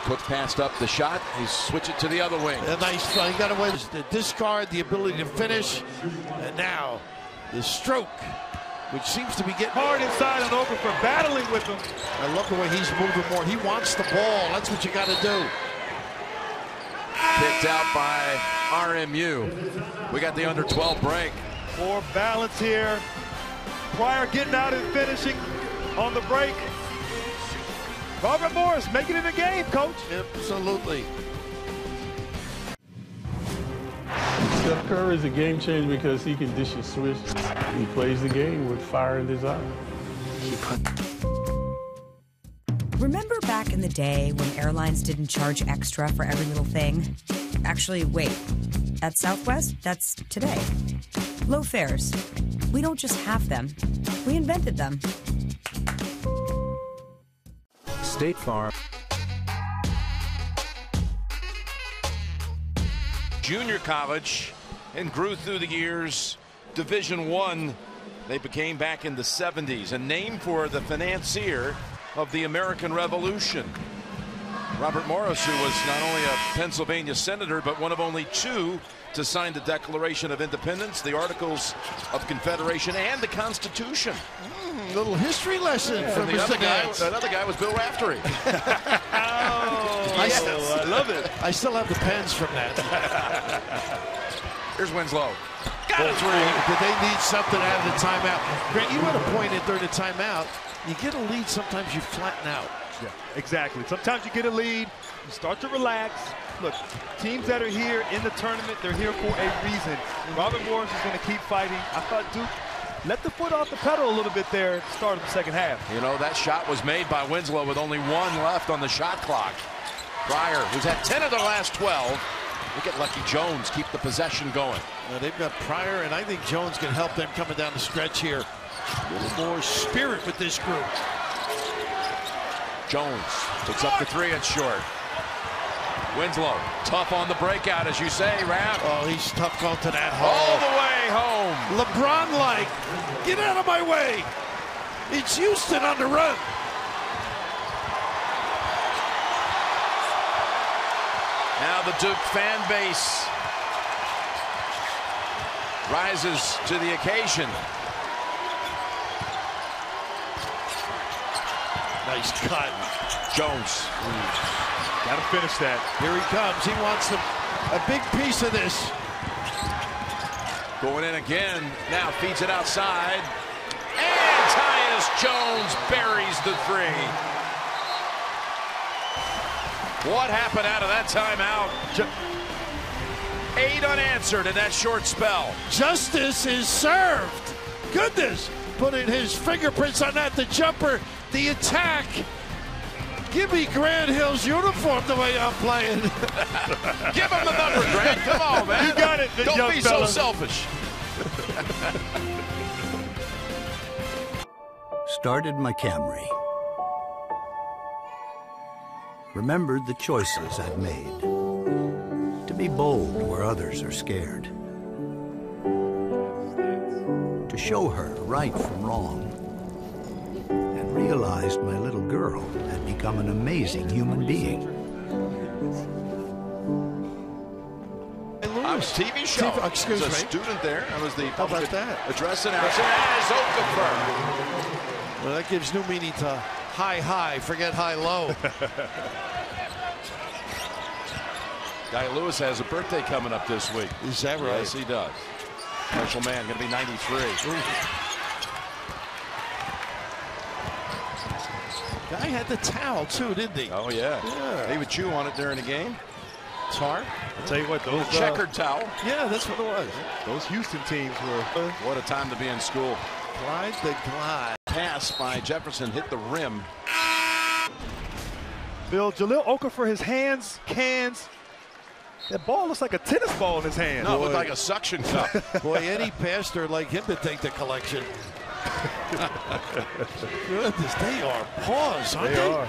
Cook passed up the shot. He switched it to the other wing. A nice, he got away with the discard, the ability to finish, and now the stroke, which seems to be getting hard inside on Okafor, battling with him. I love the way he's moving more. He wants the ball. That's what you got to do. Picked out by RMU. We got the under 12 break. More balance here. Pryor getting out and finishing on the break. Robert Morris making it a game, coach. Absolutely. Steph Curry is a game changer because he can dish a switch. He plays the game with fire in his eye. Remember back in the day when airlines didn't charge extra for every little thing? Actually, wait. At Southwest, that's today. Low fares. We don't just have them. We invented them. State Farm. Junior college and grew through the years. Division I, they became back in the 70s, a name for the financier of the American Revolution. Robert Morris, who was not only a Pennsylvania senator, but one of only 2 to sign the Declaration of Independence, the Articles of Confederation, and the Constitution. Little history lesson from Mr. Gantz. Another guy was Bill Raftery. I love it. I still have the pens from that. Here's Winslow. Got a three. Did they need something out of the timeout? Grant, you had a point in during the timeout. You get a lead, sometimes you flatten out. Yeah, exactly. Sometimes you get a lead, you start to relax. Look, teams that are here in the tournament, they're here for a reason. Robert Morris is going to keep fighting. I thought Duke let the foot off the pedal a little bit there at the start of the second half. You know, that shot was made by Winslow with only 1 left on the shot clock. Pryor, who's had 10 of the last 12. Look at Lucky Jones keep the possession going. They've got Pryor, and I think Jones can help them coming down the stretch here. A little more spirit with this group. Jones picks up the three, it's short. Winslow, tough on the breakout, as you say, Raph. Oh, he's tough going to that hole. All the way home. LeBron-like, get out of my way. It's Houston on the run. Now the Duke fan base rises to the occasion. Nice cut. Jones. Got to finish that. Here he comes. He wants a big piece of this. Going in again. Now feeds it outside. And Tyus Jones buries the three. What happened out of that timeout? 8 unanswered in that short spell. Justice is served. Goodness. Putting his fingerprints on that. The jumper. The attack. Give me Grant Hill's uniform the way I'm playing. Give him the number, Grant. Come on, man. You got it. Don't be so selfish. Started my Camry. Remembered the choices I'd made. To be bold where others are scared. To show her right from wrong. And realized my little girl had become an amazing human being. I was TV show. Excuse me. There's a student there. I was the How about that? address announcer. As Okafor. Well, that gives new meaning to high, forget high-low. Guy Lewis has a birthday coming up this week. Is that right? Yes, he does. Special man, going to be 93. Guy had the towel, too, didn't he? Oh, yeah. He would chew on it during a game. It's hard. I'll tell you what, those checkered towel. Yeah, that's what it was. Those Houston teams were. What a time to be in school. Glide the glide. Pass by Jefferson hit the rim. Bill, Jahlil Okafor, his hands, cans. That ball looks like a tennis ball in his hand. No, it looked like a suction cup. Boy, any pastor like him to take the collection. Goodness, they are paws, aren't they? They are.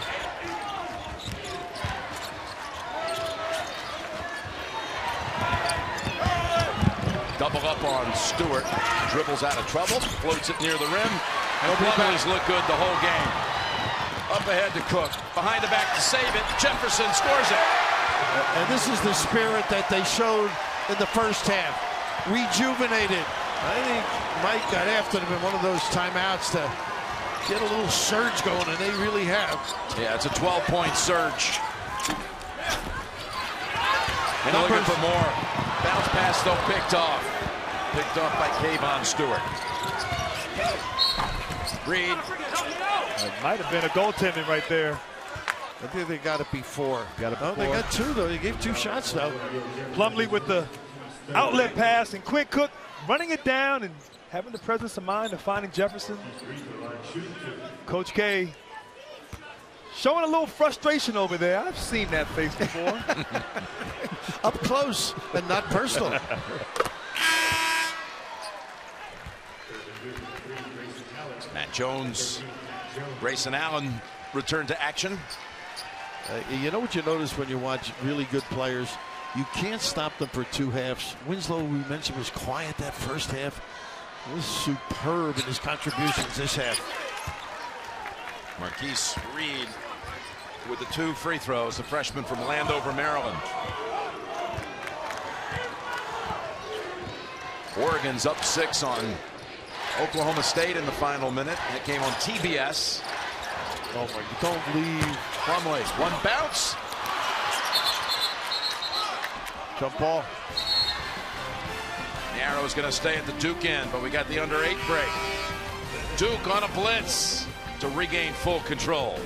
Double up on Stewart. Dribbles out of trouble. Floats it near the rim. And Colonials look good the whole game. Up ahead to Cook. Behind the back to save it. Jefferson scores it. And this is the spirit that they showed in the first half. Rejuvenated. I think Mike got after them in one of those timeouts to get a little surge going, and they really have. Yeah, it's a 12-point surge. And looking for more. Bounce pass, though, picked off. Picked off by Kayvon Stewart. Reed. It might have been a goaltending right there. I think they got it before. Got it Oh, they before. got 2, though. They gave 2 shots, though. Plumlee with the outlet pass, and Quinn Cook running it down and having the presence of mind of finding Jefferson. Coach K showing a little frustration over there. I've seen that face before. Up close and not personal. Matt Jones, Grayson Allen return to action. You know what you notice when you watch really good players? You can't stop them for 2 halves. Winslow, we mentioned, was quiet that first half. He was superb in his contributions this half. Marquise Reed with the 2 free throws, the freshman from Landover, Maryland. Oregon's up 6 on Oklahoma State in the final minute. That came on TBS. Oh my, don't leave. Plumlee, 1 bounce. Jump ball. Arrow's going to stay at the Duke end, but we got the under 8 break. Duke on a blitz to regain full control.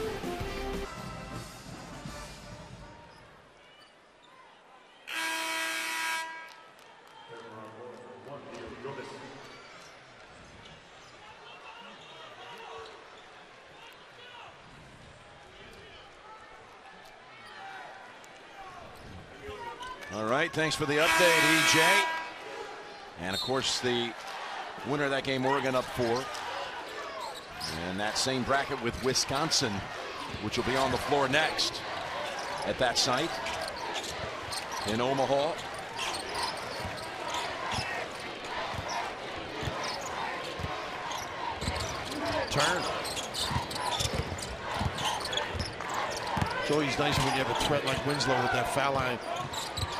All right, thanks for the update, EJ. And of course, the winner of that game, Oregon, up 4. And that same bracket with Wisconsin, which will be on the floor next at that site in Omaha. Turn. It's always nice when you have a threat like Winslow with that foul line.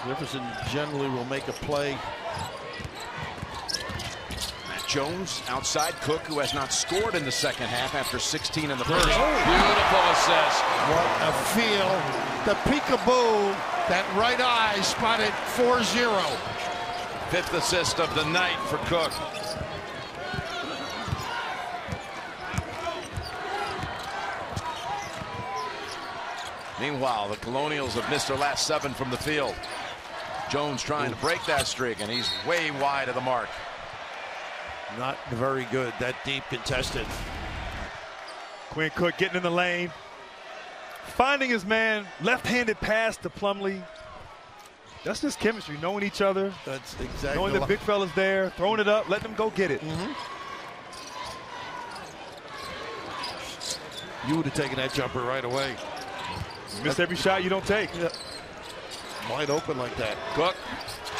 Jefferson generally will make a play. Matt Jones outside. Cook, who has not scored in the second half after 16 in the first. Beautiful assist. What a feel. The peekaboo. That right eye spotted 4-0. 5th assist of the night for Cook. Meanwhile, the Colonials have missed their last 7 from the field. Jones trying to break that streak, and he's way wide of the mark. Not very good. That deep contested. Quinn Cook getting in the lane, finding his man, left-handed pass to Plumlee. That's just chemistry, knowing each other. That's exactly. Knowing the big fella's there, throwing it up, letting them go get it. You would have taken that jumper right away. Miss every shot you don't take. Yeah. Wide open like that. Cook.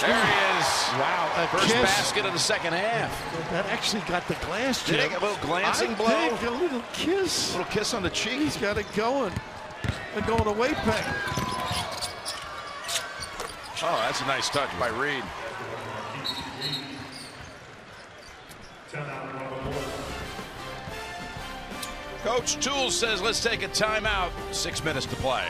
There he is. Wow. First basket of the second half. That actually got the glass, Jim. Did he get a little glancing blow? A little kiss. A little kiss on the cheek. He's got it going. And going away peck. Oh, that's a nice touch by Reed. Coach Toole says, let's take a timeout. 6 minutes to play.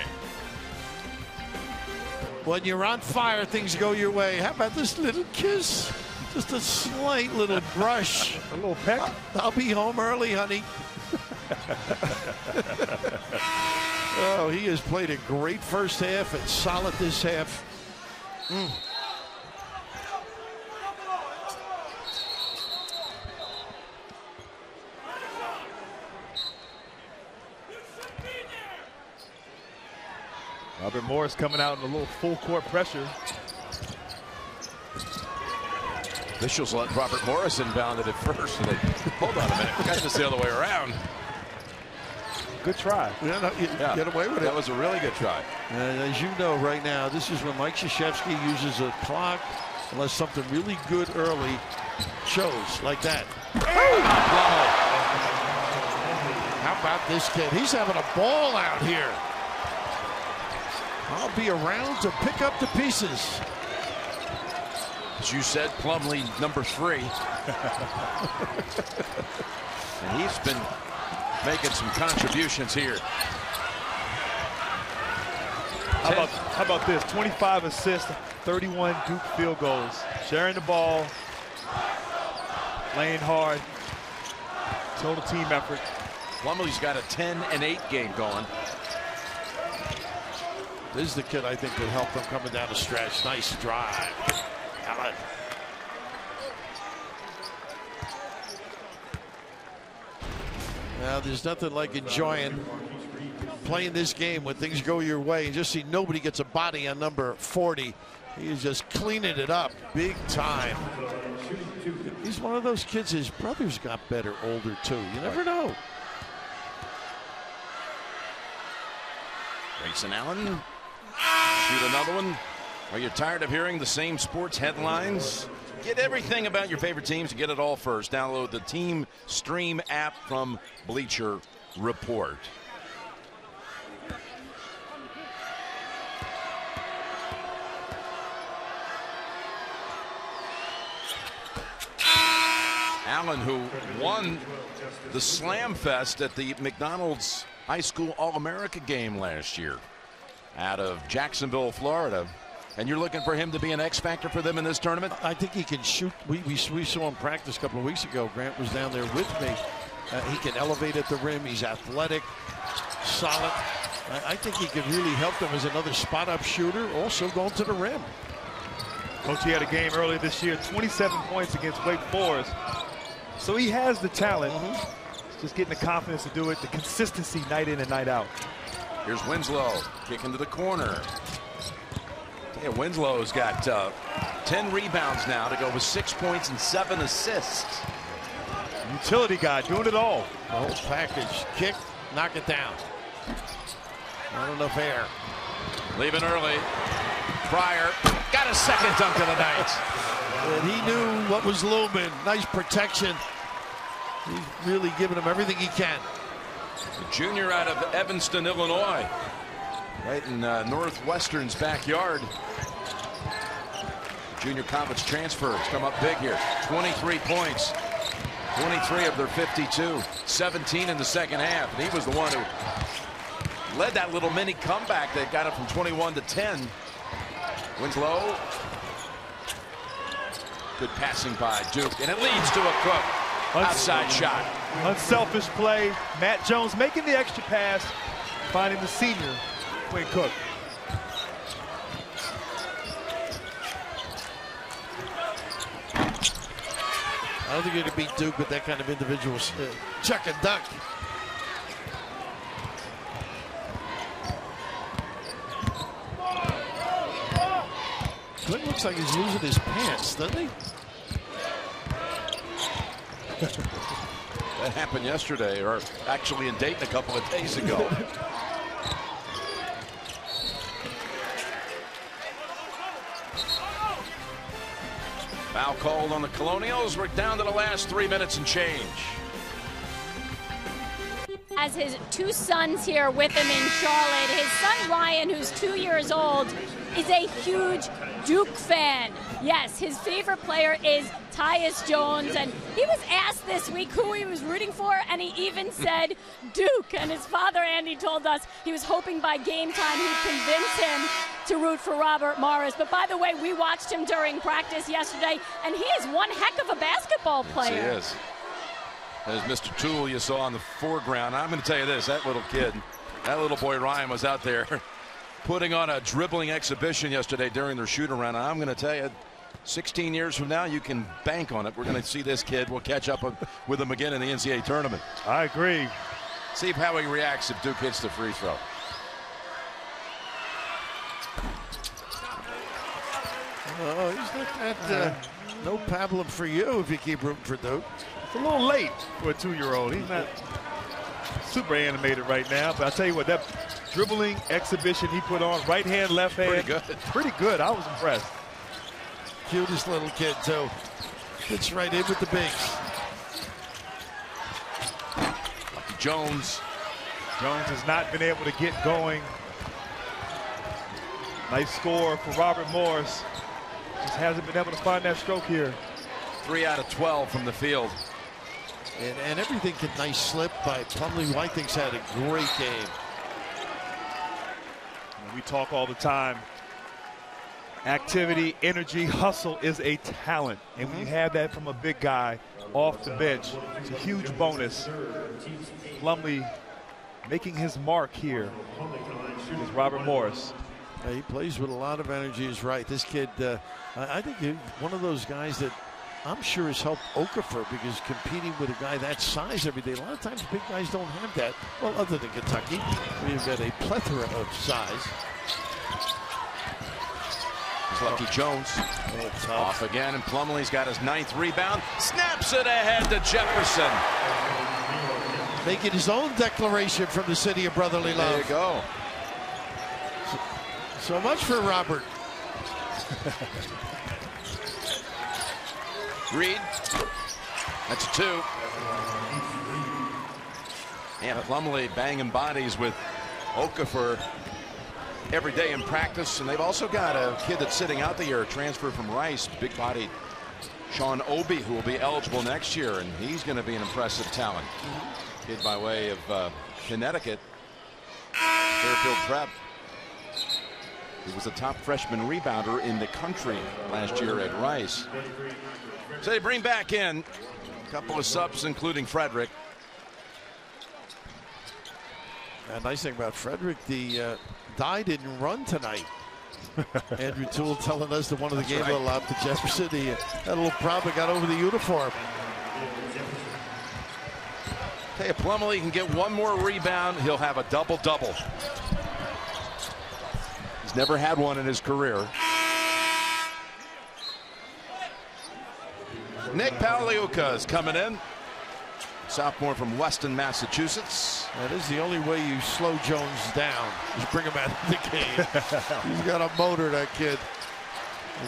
When you're on fire, things go your way. How about this little kiss? Just a slight little brush. A little peck. I'll be home early, honey. Oh, he has played a great first half and solid this half. Robert Morris coming out in a little full court pressure. Officials let Robert Morris inbound it at first. And they, hold on a minute, we got this the other way around. Good try. Yeah, no, get away with it. That was a really good try. And as you know right now, this is when Mike Krzyzewski uses a clock unless something really good early shows like that. How about this kid? He's having a ball out here. I'll be around to pick up the pieces. As you said, Plumlee, number 3. And he's been making some contributions here. How about this? 25 assists, 31 Duke field goals. Sharing the ball, playing hard. Total team effort. Plumlee's got a 10-8 game going. This is the kid I think will help them coming down the stretch. Nice drive. Allen. Now, there's nothing like enjoying playing this game when things go your way and just see nobody gets a body on number 40. He is just cleaning it up big time. He's one of those kids, his brothers got better older too. You never know. Grayson Allen. Shoot another one. Are you tired of hearing the same sports headlines? Get everything about your favorite teams and get it all first. Download the Team Stream app from Bleacher Report. Allen, who won the Slam Fest at the McDonald's High School All-America game last year out of Jacksonville, Florida. And you're looking for him to be an X factor for them in this tournament? I think he can shoot. We saw him practice a couple of weeks ago. Grant was down there with me. He can elevate at the rim. He's athletic, solid. I think he could really help them as another spot-up shooter, also going to the rim. Coach, he had a game earlier this year, 27 points against Wake Forest. So he has the talent. It's just getting the confidence to do it, the consistency night in and night out. Here's Winslow, kick into the corner. Yeah, Winslow's got 10 rebounds now to go with 6 points and 7 assists. Utility guy doing it all. The whole package. Kick, knock it down. Not enough air. Leaving early. Pryor got a second dunk of the night. And he knew what was looming. Nice protection. He's really giving him everything he can. The junior out of Evanston, Illinois. Right in Northwestern's backyard. Junior college transfers come up big here. 23 points. 23 of their 52. 17 in the second half. And he was the one who led that little mini comeback that got it from 21 to 10. Winslow. Good passing by Duke. And it leads to a Cook. Outside shot. Unselfish play. Matt Jones making the extra pass. Finding the senior, Quinn Cook. I don't think you're going to beat Duke with that kind of individual chuck and dunk. Quinn looks like he's losing his pants, doesn't he? That happened yesterday, or actually in Dayton a couple of days ago. Foul called on the Colonials. We're down to the last 3 minutes and change. Has his two sons here with him in Charlotte. His son Ryan, who's 2 years old, is a huge Duke fan. Yes, his favorite player is Tyus Jones, and he was asked this week who he was rooting for, and he even said Duke. And his father, Andy, told us he was hoping by game time he'd convince him to root for Robert Morris. But by the way, we watched him during practice yesterday, and he is one heck of a basketball player. Yes, he is. There's Mr. Toole you saw in the foreground. I'm going to tell you this, that little kid, that little boy Ryan was out there putting on a dribbling exhibition yesterday during their shoot-around. I'm going to tell you, 16 years from now, you can bank on it. We're going to see this kid. We'll catch up with him again in the NCAA tournament. I agree. See how he reacts if Duke hits the free throw. Oh, he's not that no pablum for you if you keep rooting for Duke. It's a little late for a 2-year-old. He's not super animated right now, but I'll tell you what, that dribbling exhibition he put on, right hand, left hand. Pretty good. Pretty good. I was impressed. Cutest little kid, too. Fits right in with the bigs. Jones. Jones has not been able to get going. Nice score for Robert Morris. Just hasn't been able to find that stroke here. 3 out of 12 from the field. And everything can nice slip by Plumlee, who I think's had a great game. We talk all the time. Activity, energy, hustle is a talent. And when you have that from a big guy off the bench, it's a huge bonus. Plumlee making his mark here with Robert Morris. He plays with a lot of energy, is right. This kid, I think he's one of those guys that I'm sure has helped Okafor, because competing with a guy that size every day, a lot of times big guys don't have that. Well, other than Kentucky, we've got a plethora of size. Here's Lucky Jones. Off again, and Plumlee's got his 9th rebound. Snaps it ahead to Jefferson. Making his own declaration from the city of brotherly love. There you go. So much for Robert. Reed. That's 2. And Plumlee banging bodies with Okafor every day in practice. And they've also got a kid that's sitting out the year, a transfer from Rice, big-bodied Sean Obi, who will be eligible next year. And he's going to be an impressive talent. Kid by way of Connecticut. Fairfield Prep. He was the top freshman rebounder in the country last year at Rice. So they bring back in a couple of subs, including Frederick. The nice thing about Frederick, the Dye didn't run tonight. Andrew Toole telling us that one of the game allowed to Jefferson. He had a little problem, got over the uniform. Hey, if Plumlee can get one more rebound, he'll have a double-double. He's never had one in his career. Nick Pagliuca is coming in. Sophomore from Weston, Massachusetts. That is the only way you slow Jones down, is bring him out of the game. He's got a motor, that kid.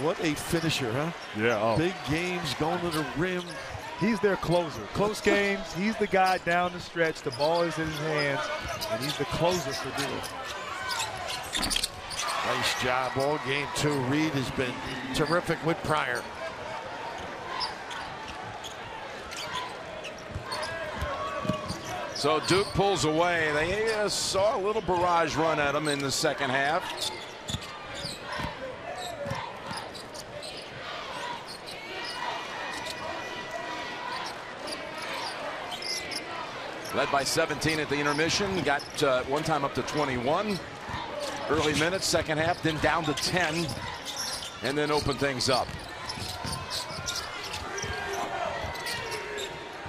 What a finisher, huh? Yeah. Oh. Big games, going to the rim. He's their closer. Close games, he's the guy down the stretch. The ball is in his hands, and he's the closer for Duke. Nice job all game, too. Reed has been terrific with Pryor. So Duke pulls away. They saw a little barrage run at him in the second half. Led by 17 at the intermission. Got one time up to 21. Early minutes, second half, then down to 10. And then open things up.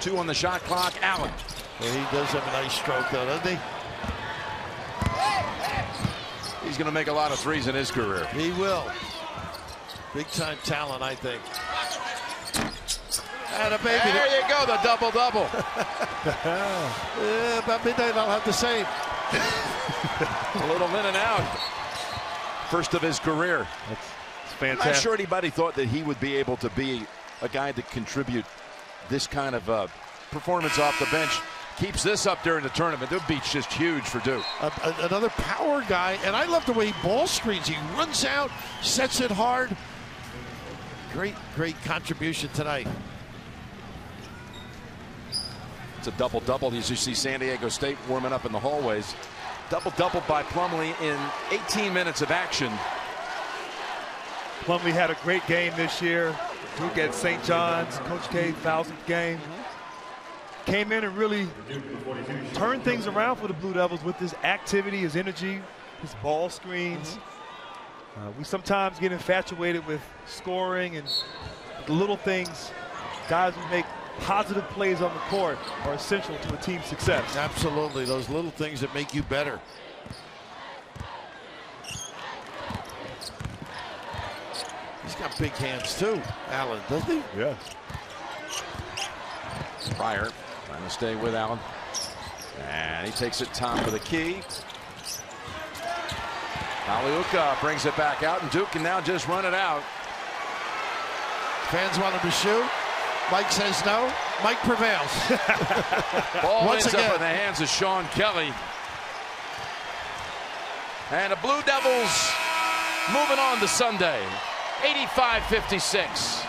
2 on the shot clock. Allen. Well, he does have a nice stroke, though, doesn't he? He's going to make a lot of threes in his career. He will. Big-time talent, I think. And a baby. There you go, the double-double. About midnight, I'll have the same. A little in and out. First of his career. That's fantastic. I'm not sure anybody thought that he would be able to be a guy to contribute this kind of performance off the bench. Keeps this up during the tournament. The beat's just huge for Duke. Another power guy, and I love the way he ball screens. He runs out, sets it hard. Great contribution tonight. It's a double-double as you see San Diego State warming up in the hallways. Double-double by Plumlee in 18 minutes of action. Plumlee had a great game this year. Duke at St. John's, Coach K, 1000th game. Came in and really turned things around for the Blue Devils with his activity, his energy, his ball screens. We sometimes get infatuated with scoring and the little things. Guys who make positive plays on the court are essential to a team's success. Absolutely, those little things that make you better. He's got big hands too, Allen, doesn't he? Yes. Pryor trying to stay with Allen. And he takes it top of the key. Pagliuca brings it back out, and Duke can now just run it out. Fans want him to shoot. Mike says no. Mike prevails. Ball ends up in the hands of Sean Kelly. And the Blue Devils moving on to Sunday. 85-56.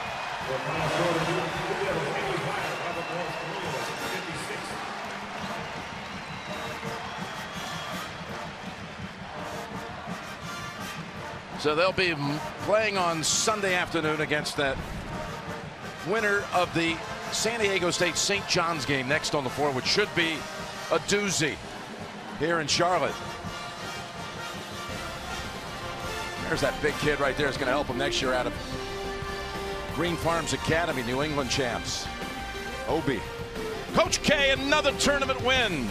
So they'll be playing on Sunday afternoon against that winner of the San Diego State St. John's game next on the floor, which should be a doozy here in Charlotte. There's that big kid right there. Is going to help him next year out of Green Farms Academy, New England champs. Obi. Coach K, another tournament win.